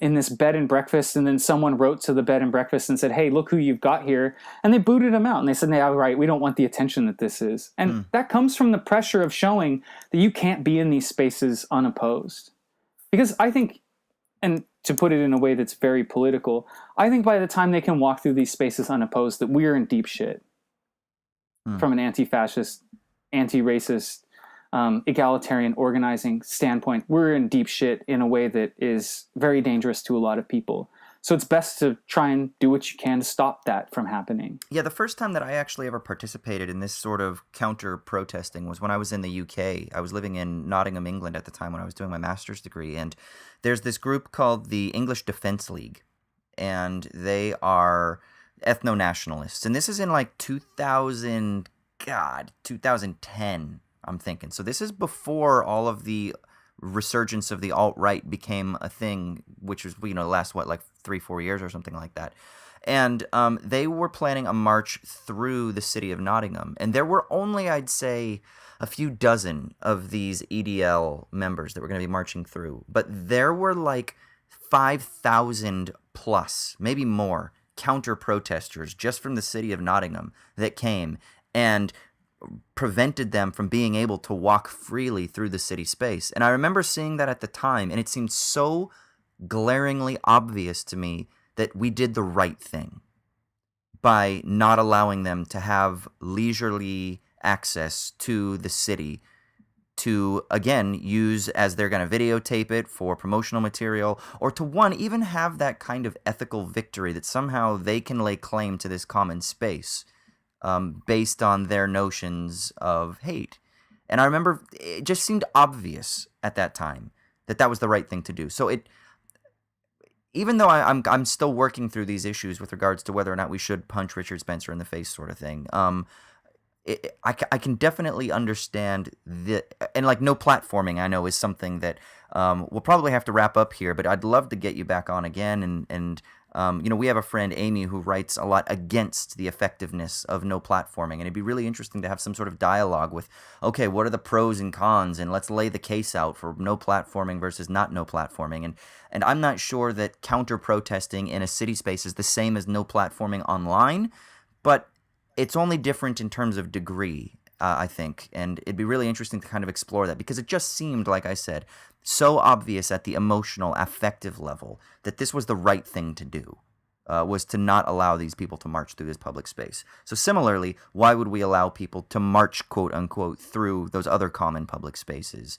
in this bed and breakfast. And then someone wrote to the bed and breakfast and said, hey, look who you've got here. And they booted him out. And they said, yeah, right, we don't want the attention that this is. And that comes from the pressure of showing that you can't be in these spaces unopposed. Because I think, and to put it in a way that's very political, I think by the time they can walk through these spaces unopposed, that we're in deep shit from an anti-fascist, anti-racist, egalitarian organizing standpoint. We're in deep shit in a way that is very dangerous to a lot of people. So it's best to try and do what you can to stop that from happening. Yeah, the first time that I actually ever participated in this sort of counter-protesting was when I was in the UK. I was living in Nottingham, England at the time when I was doing my master's degree. And there's this group called the English Defence League. And they are ethno-nationalists. And this is in like 2010, I'm thinking. So this is before all of the resurgence of the alt-right became a thing, which was, last, 3-4 years or something like that. And they were planning a march through the city of Nottingham. And there were only, I'd say, a few dozen of these EDL members that were going to be marching through. But there were like 5,000 plus, maybe more, counter-protesters just from the city of Nottingham that came and prevented them from being able to walk freely through the city space. And I remember seeing that at the time, and it seemed so glaringly obvious to me that we did the right thing by not allowing them to have leisurely access to the city to, again, use as they're going to videotape it for promotional material, or to, even have that kind of ethical victory that somehow they can lay claim to this common space based on their notions of hate. And I remember it just seemed obvious at that time that that was the right thing to do. So even though I'm still working through these issues with regards to whether or not we should punch Richard Spencer in the face, sort of thing, I can definitely understand and like no platforming, I know, is something that we'll probably have to wrap up here, but I'd love to get you back on again. And we have a friend, Amy, who writes a lot against the effectiveness of no platforming. And it'd be really interesting to have some sort of dialogue with, okay, what are the pros and cons? And let's lay the case out for no platforming versus not no platforming. And I'm not sure that counter-protesting in a city space is the same as no platforming online, but it's only different in terms of degree, I think. And it'd be really interesting to kind of explore that, because it just seemed, like I said, so obvious at the emotional, affective level that this was the right thing to do. was to not allow these people to march through this public space. So similarly, why would we allow people to march, quote unquote, through those other common public spaces?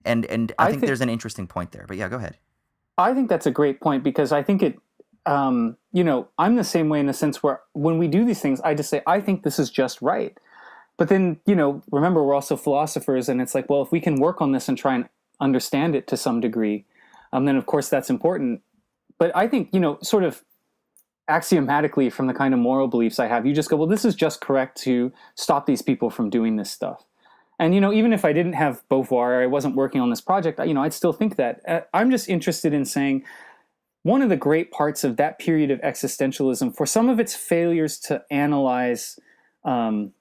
And I think there's an interesting point there. But yeah, go ahead. I think that's a great point, because I think it, I'm the same way in the sense where when we do these things, I just say, I think this is just right. But then, remember, we're also philosophers, and it's like, well, if we can work on this and try and understand it to some degree, then of course that's important. But I think, sort of axiomatically from the kind of moral beliefs I have, you just go, well, this is just correct to stop these people from doing this stuff. And, even if I didn't have Beauvoir, or I wasn't working on this project, I'd still think that. I'm just interested in saying one of the great parts of that period of existentialism, for some of its failures to analyze the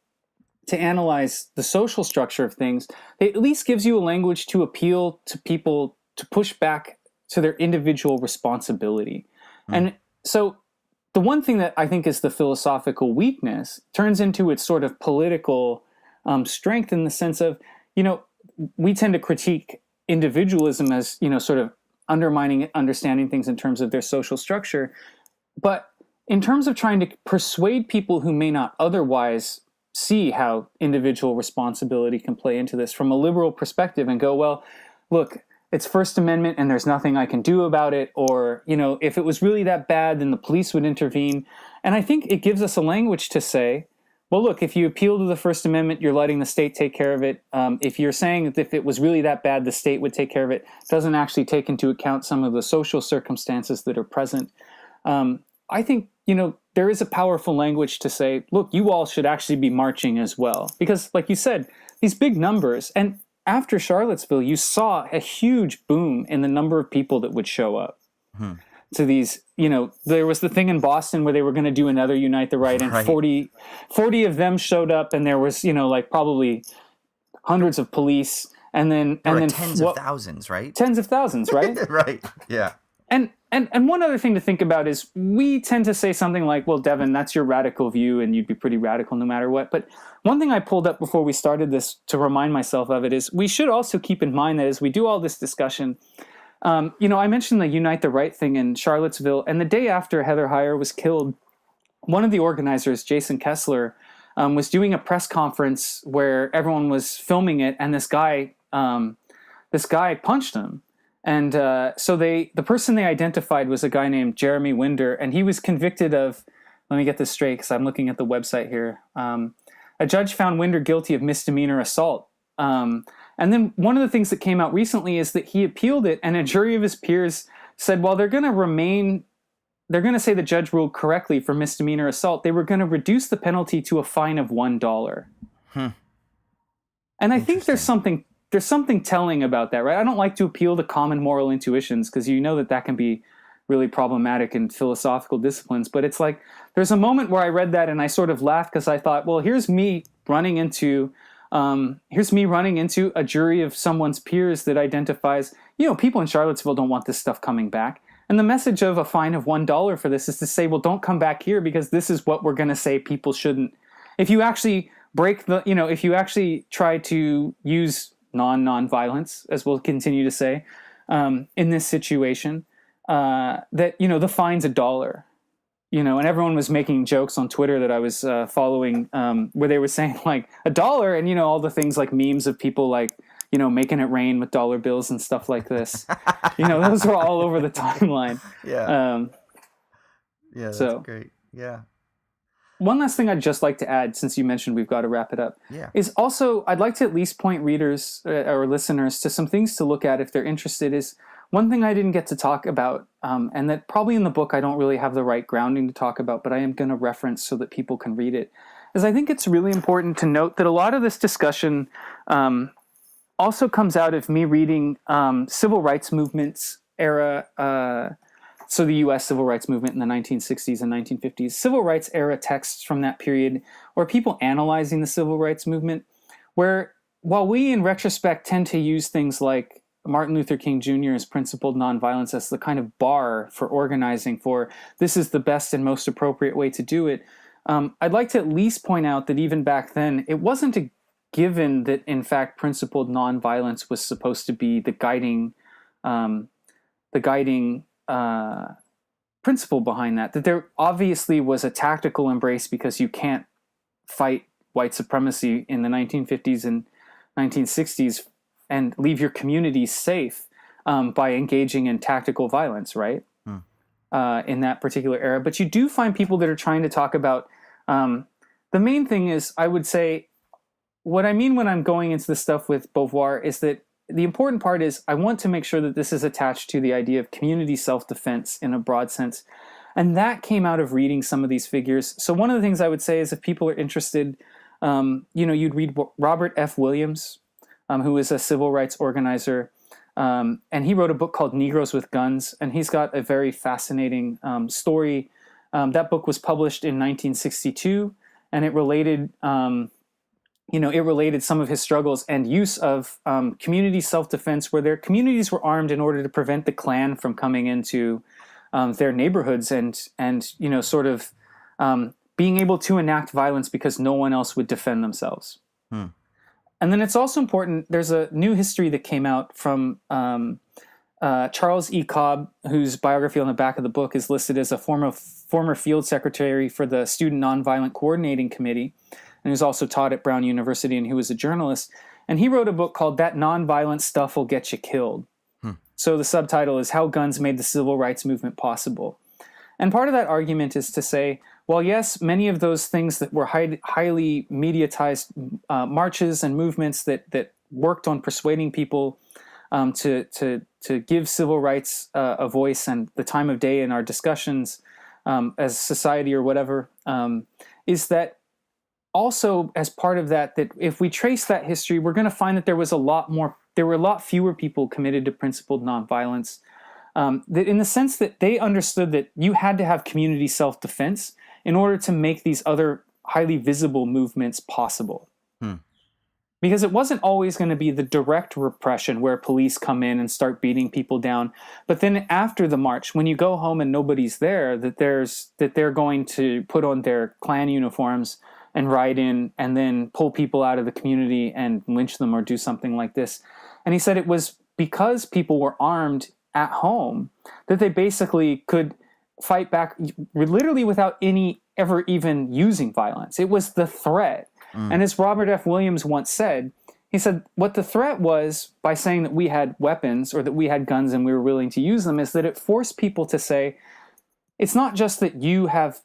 social structure of things, it at least gives you a language to appeal to people to push back to their individual responsibility. And so the one thing that I think is the philosophical weakness turns into its sort of political strength, in the sense of, we tend to critique individualism as, sort of undermining understanding things in terms of their social structure. But in terms of trying to persuade people who may not otherwise see how individual responsibility can play into this from a liberal perspective, and go, well, look, it's First Amendment and there's nothing I can do about it. Or, if it was really that bad, then the police would intervene. And I think it gives us a language to say, well, look, if you appeal to the First Amendment, you're letting the state take care of it. If you're saying that if it was really that bad, the state would take care of it, doesn't actually take into account some of the social circumstances that are present. I think, there is a powerful language to say, look, you all should actually be marching as well. Because, like you said, these big numbers, and after Charlottesville, you saw a huge boom in the number of people that would show up to these, there was the thing in Boston where they were going to do another Unite the Right, and 40 of them showed up, and there was, probably hundreds of police, and then tens of thousands, right? Tens of thousands, right? Right. Yeah. And one other thing to think about is we tend to say something like, well, Devin, that's your radical view and you'd be pretty radical no matter what. But one thing I pulled up before we started this to remind myself of it is we should also keep in mind that as we do all this discussion, I mentioned the Unite the Right thing in Charlottesville, and the day after Heather Heyer was killed, one of the organizers, Jason Kessler, was doing a press conference where everyone was filming it, and this guy punched him. And so the person they identified was a guy named Jeremy Winder, and he was convicted of, let me get this straight because I'm looking at the website here. A judge found Winder guilty of misdemeanor assault. And then one of the things that came out recently is that he appealed it, and a jury of his peers said, well, they're going to say the judge ruled correctly for misdemeanor assault. They were going to reduce the penalty to a fine of $1. And I think there's something telling about that, right? I don't like to appeal to common moral intuitions because that can be really problematic in philosophical disciplines. But it's like there's a moment where I read that and I sort of laughed because I thought, well, here's me running into a jury of someone's peers that identifies, people in Charlottesville don't want this stuff coming back. And the message of a fine of $1 for this is to say, well, don't come back here because this is what we're going to say people shouldn't. If you actually if you actually try to use non-nonviolence, as we'll continue to say, in this situation, that, the fine's $1, and everyone was making jokes on Twitter that I was following, where they were saying like $1 and, all the things like memes of people like, making it rain with dollar bills and stuff like this. Those were all over the timeline. Yeah. That's great. Yeah. One last thing I'd just like to add, since you mentioned we've got to wrap it up, is also I'd like to at least point readers or listeners to some things to look at if they're interested. Is one thing I didn't get to talk about, and that probably in the book I don't really have the right grounding to talk about, but I am going to reference so that people can read it, is I think it's really important to note that a lot of this discussion also comes out of me reading civil rights movements era, so the U.S. civil rights movement in the 1960s and 1950s, civil rights era texts from that period, or people analyzing the civil rights movement, where while we in retrospect tend to use things like Martin Luther King Jr.'s principled nonviolence as the kind of bar for organizing for this is the best and most appropriate way to do it, I'd like to at least point out that even back then, it wasn't a given that in fact principled nonviolence was supposed to be the guiding principle behind that there obviously was a tactical embrace because you can't fight white supremacy in the 1950s and 1960s and leave your communities safe by engaging in tactical violence, right? In that particular era. But you do find people that are trying to talk about, the main thing is, I would say, what I mean when I'm going into the stuff with Beauvoir is that the important part is I want to make sure that this is attached to the idea of community self-defense in a broad sense. And that came out of reading some of these figures. So one of the things I would say is if people are interested, you'd read Robert F. Williams, who is a civil rights organizer. And he wrote a book called Negroes with Guns. And he's got a very fascinating story. That book was published in 1962, and it related some of his struggles and use of community self-defense, where their communities were armed in order to prevent the Klan from coming into their neighborhoods and being able to enact violence because no one else would defend themselves. And then it's also important, there's a new history that came out from Charles E. Cobb, whose biography on the back of the book is listed as a former field secretary for the Student Nonviolent Coordinating Committee, and who's also taught at Brown University, and who was a journalist. And he wrote a book called That Nonviolent Stuff Will Get You Killed. So the subtitle is How Guns Made the Civil Rights Movement Possible. And part of that argument is to say, well, yes, many of those things that were highly mediatized marches and movements that worked on persuading people to give civil rights a voice and the time of day in our discussions as society or whatever, is that also as part of that if we trace that history, we're going to find that there were a lot fewer people committed to principled nonviolence, that in the sense that they understood that you had to have community self-defense in order to make these other highly visible movements possible. Because it wasn't always going to be the direct repression where police come in and start beating people down. But then after the march, when you go home and nobody's there, that they're going to put on their Klan uniforms and ride in and then pull people out of the community and lynch them or do something like this. And he said it was because people were armed at home that they basically could fight back literally without ever even using violence. It was the threat. And as Robert F. Williams once said, he said, what the threat was by saying that we had weapons or that we had guns and we were willing to use them is that it forced people to say, it's not just that you have,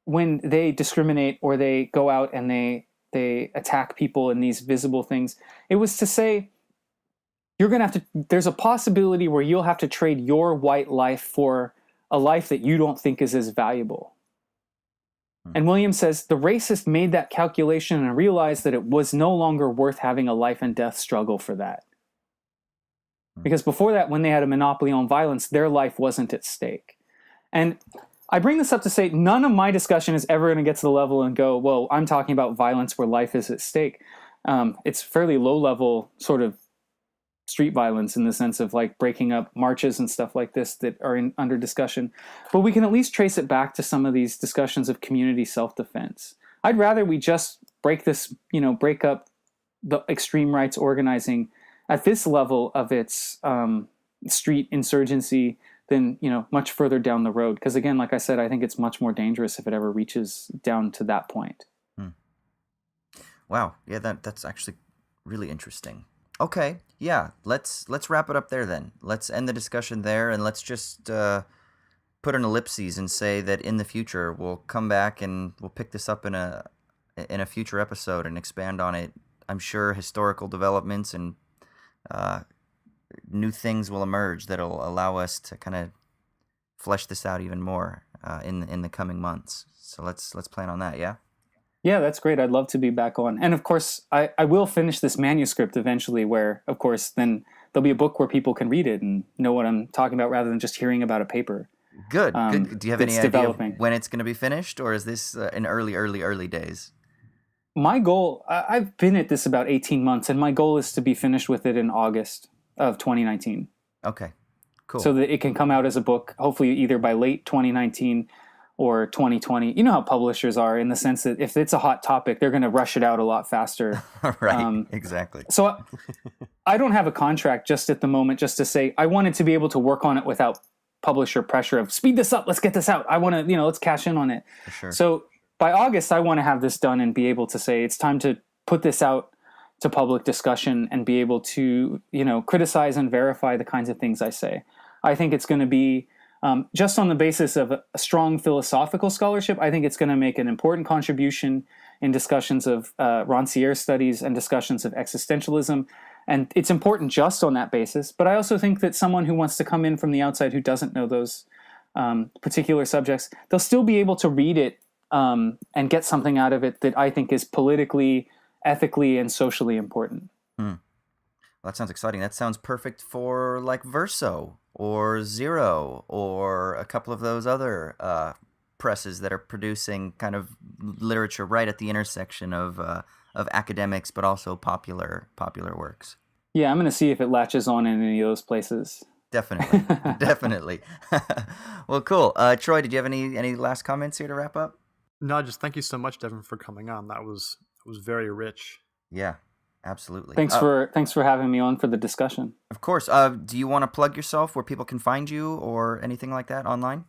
when they discriminate or they go out and they attack people in these visible things, it was to say, you're going to have to, there's a possibility where you'll have to trade your white life for a life that you don't think is as valuable. And Williams says the racist made that calculation and realized that it was no longer worth having a life and death struggle for that. Because before that, when they had a monopoly on violence, their life wasn't at stake. And I bring this up to say none of my discussion is ever going to get to the level and go, well, I'm talking about violence where life is at stake. It's fairly low level sort of street violence in the sense of like breaking up marches and stuff like this that are under discussion. But we can at least trace it back to some of these discussions of community self-defense. I'd rather we just break up the extreme rights organizing at this level of its street insurgency than, much further down the road. Because again, like I said, I think it's much more dangerous if it ever reaches down to that point. Wow. Yeah, that's actually really interesting. Okay, yeah, let's wrap it up there then. Let's end the discussion there, and let's just put an ellipses and say that in the future we'll come back and we'll pick this up in a future episode and expand on it. I'm sure historical developments and new things will emerge that'll allow us to kind of flesh this out even more in the coming months. So let's plan on that, yeah? Yeah, that's great. I'd love to be back on. And of course, I will finish this manuscript eventually where, of course, then there'll be a book where people can read it and know what I'm talking about rather than just hearing about a paper. Good. Do you have any idea when it's going to be finished, or is this in early days? My goal, I've been at this about 18 months, and my goal is to be finished with it in August of 2019. Okay, cool. So that it can come out as a book, hopefully either by late 2019 or 2020. You know how publishers are in the sense that if it's a hot topic, they're going to rush it out a lot faster. Right, exactly. So I don't have a contract just at the moment just to say I wanted to be able to work on it without publisher pressure of speed this up, let's get this out. I want to, let's cash in on it. For sure. So by August, I want to have this done and be able to say it's time to put this out to public discussion and be able to, criticize and verify the kinds of things I say. I think it's going to be just on the basis of a strong philosophical scholarship. I think it's going to make an important contribution in discussions of Rancière studies and discussions of existentialism. And it's important just on that basis. But I also think that someone who wants to come in from the outside who doesn't know those particular subjects, they'll still be able to read it and get something out of it that I think is politically, ethically, and socially important. Well, that sounds exciting. That sounds perfect for like Verso or Zero or a couple of those other presses that are producing kind of literature right at the intersection of academics, but also popular works. Yeah, I'm going to see if it latches on in any of those places. Definitely, definitely. Well, cool. Troy, did you have any last comments here to wrap up? No, just thank you so much, Devin, for coming on. That was very rich. Yeah, absolutely. Thanks for having me on for the discussion. Of course. Do you want to plug yourself where people can find you or anything like that online?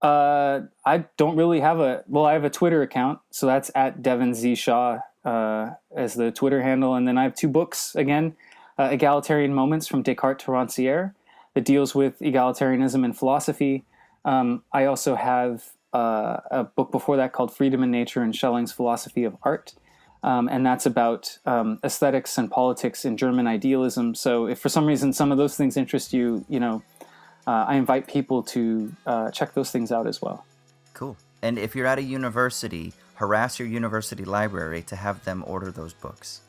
I don't really have I have a Twitter account, so that's at Devin Z Shaw as the Twitter handle, and then I have 2 books again, Egalitarian Moments from Descartes to Rancière, that deals with egalitarianism and philosophy. I also have a book before that called Freedom in Nature and Schelling's Philosophy of Art, and that's about aesthetics and politics in German idealism. So if for some reason some of those things interest you, I invite people to check those things out as well. Cool. And if you're at a university, harass your university library to have them order those books.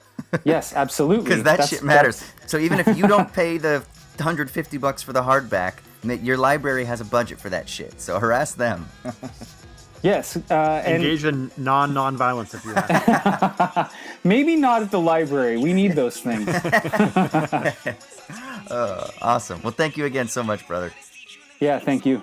Yes, absolutely. Because that shit matters. So even if you don't pay the $150 for the hardback, your library has a budget for that shit. So harass them. Yes. Engage in non-nonviolence if you have. Maybe not at the library. We need those things. Awesome. Well, thank you again so much, brother. Yeah, thank you.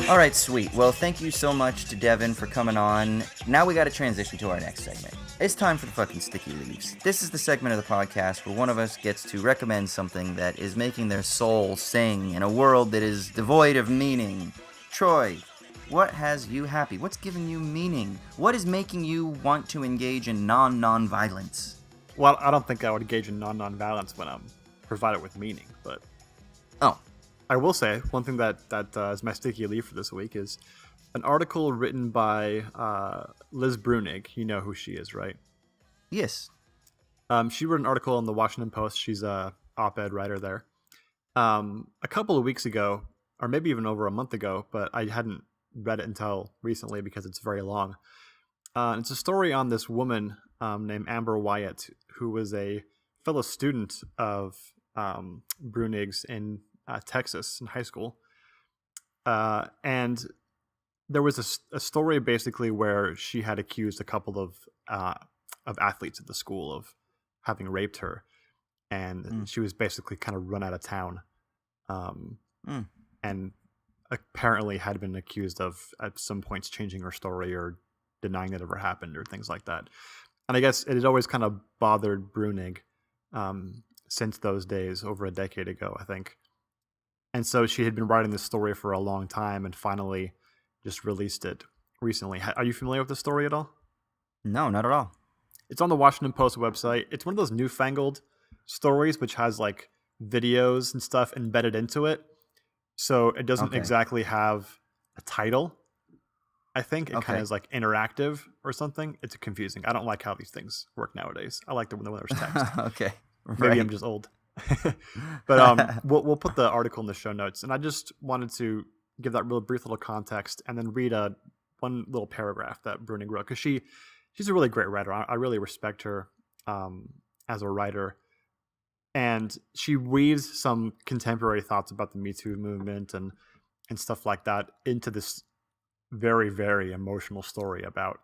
All right, sweet. Well, thank you so much to Devin for coming on. Now we got to transition to our next segment. It's time for the fucking Sticky Leaves. This is the segment of the podcast where one of us gets to recommend something that is making their soul sing in a world that is devoid of meaning. Troy, what has you happy? What's giving you meaning? What is making you want to engage in non-nonviolence? Well, I don't think I would engage in non-nonviolence when I'm provided with meaning, but... Oh. I will say, one thing that is my sticky leaf for this week is an article written by Liz Breunig. You know who she is, right? Yes. She wrote an article in the Washington Post. She's a op-ed writer there. A couple of weeks ago, or maybe even over a month ago, but I hadn't read it until recently because it's very long. It's a story on this woman named Amber Wyatt, who was a fellow student of Breunig's in Texas in high school. And there was a story basically where she had accused a couple of athletes at the school of having raped her. And she was basically kind of run out of town. And apparently had been accused of at some points changing her story or denying that ever happened or things like that. And I guess it had always kind of bothered Breunig since those days, over a decade ago, I think. And so she had been writing this story for a long time and finally just released it recently. Are you familiar with the story at all? No, not at all. It's on the Washington Post website. It's one of those newfangled stories which has like videos and stuff embedded into it. So it doesn't exactly have a title. I think it kind of is like interactive or something. It's confusing. I don't like how these things work nowadays. I like when there's text. Okay. Maybe I'm just old. But we'll put the article in the show notes. And I just wanted to give that real brief little context and then read one little paragraph that Breunig wrote. Because she's a really great writer. I really respect her as a writer. And she weaves some contemporary thoughts about the Me Too movement and stuff like that into this very, very emotional story about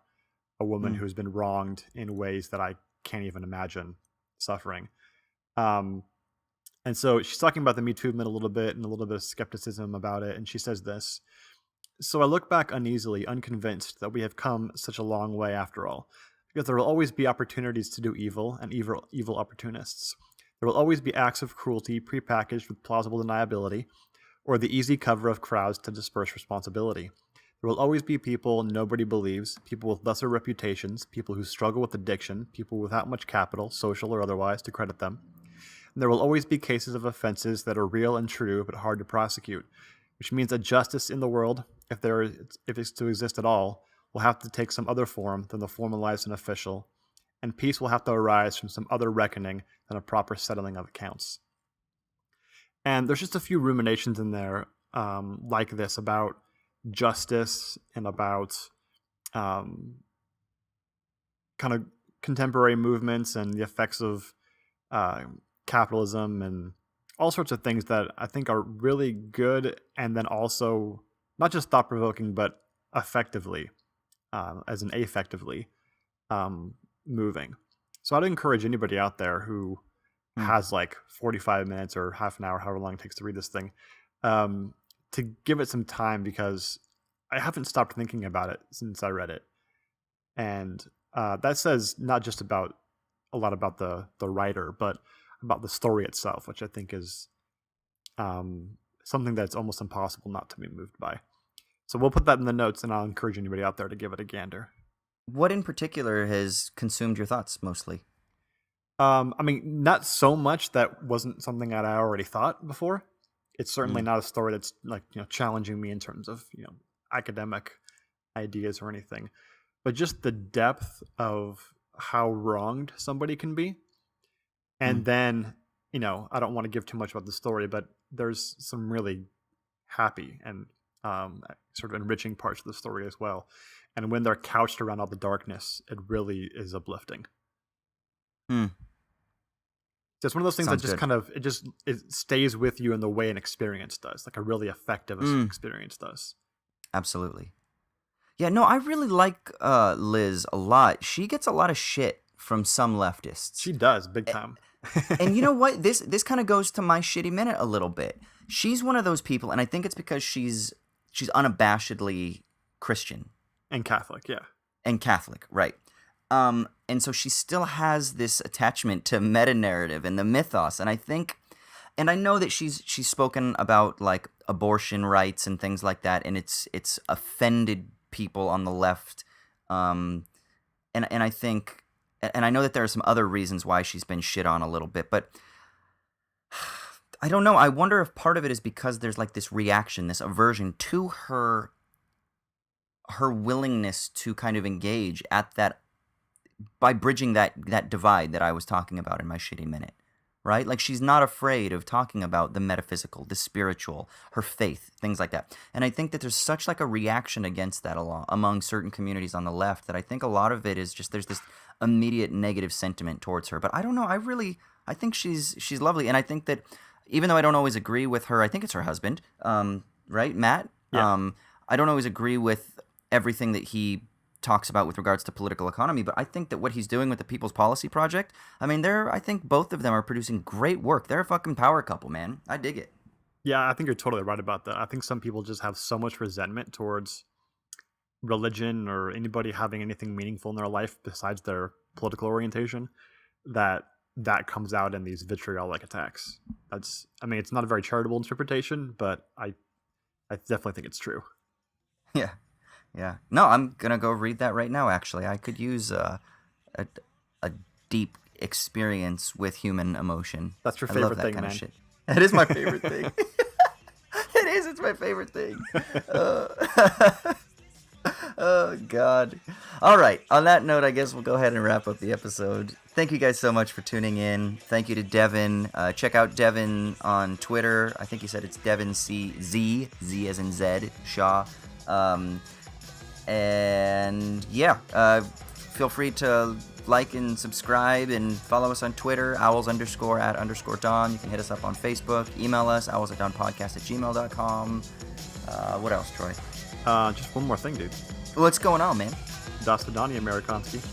a woman who's been wronged in ways that I can't even imagine suffering. And so she's talking about the Me Too movement a little bit and a little bit of skepticism about it. And she says this: "So I look back uneasily, unconvinced that we have come such a long way after all, because there will always be opportunities to do evil and evil opportunists. There will always be acts of cruelty prepackaged with plausible deniability, or the easy cover of crowds to disperse responsibility. There will always be people nobody believes, people with lesser reputations, people who struggle with addiction, people without much capital, social or otherwise, to credit them. And there will always be cases of offenses that are real and true but hard to prosecute, which means that justice in the world, if it's to exist at all, will have to take some other form than the formalized and official, and peace will have to arise from some other reckoning than a proper settling of accounts. And there's just a few ruminations in there like this about justice and about kind of contemporary movements and the effects of capitalism and all sorts of things that I think are really good, and then also not just thought-provoking, but effectively, as in affectively, moving. So I'd encourage anybody out there who has like 45 minutes or half an hour, however long it takes to read this thing, to give it some time, because I haven't stopped thinking about it since I read it. And that says not just about a lot about the writer, but about the story itself, which I think is something that's almost impossible not to be moved by. So we'll put that in the notes, and I'll encourage anybody out there to give it a gander. What in particular has consumed your thoughts mostly? I mean, not so much that wasn't something that I already thought before. It's certainly not a story that's like, challenging me in terms of, academic ideas or anything, but just the depth of how wronged somebody can be. And then, I don't want to give too much about the story, but there's some really happy and sort of enriching parts of the story as well. And when they're couched around all the darkness, it really is uplifting. It's one of those things that just good. It stays with you in the way an experience does, like a really effective experience does. Absolutely. Yeah, no, I really like Liz a lot. She gets a lot of shit from some leftists. She does, big time. And you know what? This kind of goes to my shitty minute a little bit. She's one of those people, and I think it's because she's unabashedly Christian. And Catholic, yeah. And Catholic, right. And so she still has this attachment to meta-narrative and the mythos, and I know that she's spoken about like abortion rights and things like that, and it's offended people on the left, and I think, and I know that there are some other reasons why she's been shit on a little bit, but I don't know. I wonder if part of it is because there's like this reaction, this aversion to her willingness to kind of engage at that, by bridging that divide that I was talking about in my shitty minute, right? Like, she's not afraid of talking about the metaphysical, the spiritual, her faith, things like that. And I think that there's such like a reaction against that among certain communities on the left that I think a lot of it is just there's this immediate negative sentiment towards her. But I don't know. I think she's lovely, and I think that even though I don't always agree with her, I think it's her husband, right, Matt? Yeah. I don't always agree with everything that he talks about with regards to political economy, but I think that what he's doing with the People's Policy Project, I mean, I think both of them are producing great work. They're a fucking power couple, man. I dig it. Yeah, I think you're totally right about that. I think some people just have so much resentment towards religion or anybody having anything meaningful in their life besides their political orientation that comes out in these vitriolic attacks. It's not a very charitable interpretation, but I definitely think it's true. Yeah. Yeah. No, I'm going to go read that right now, actually. I could use a deep experience with human emotion. That's your favorite thing, man. Shit. That is my favorite thing. It is. It's my favorite thing. Oh, God. All right. On that note, I guess we'll go ahead and wrap up the episode. Thank you guys so much for tuning in. Thank you to Devin. Check out Devin on Twitter. I think he said it's Devin Z as in Zed, Shaw. And yeah, feel free to like and subscribe and follow us on Twitter, owls_at_dawn. You can hit us up on Facebook, email us, owls@dawnpodcast@gmail.com. What else, Troy? Just one more thing, dude. What's going on, man? Das Vidania, Amerikanski.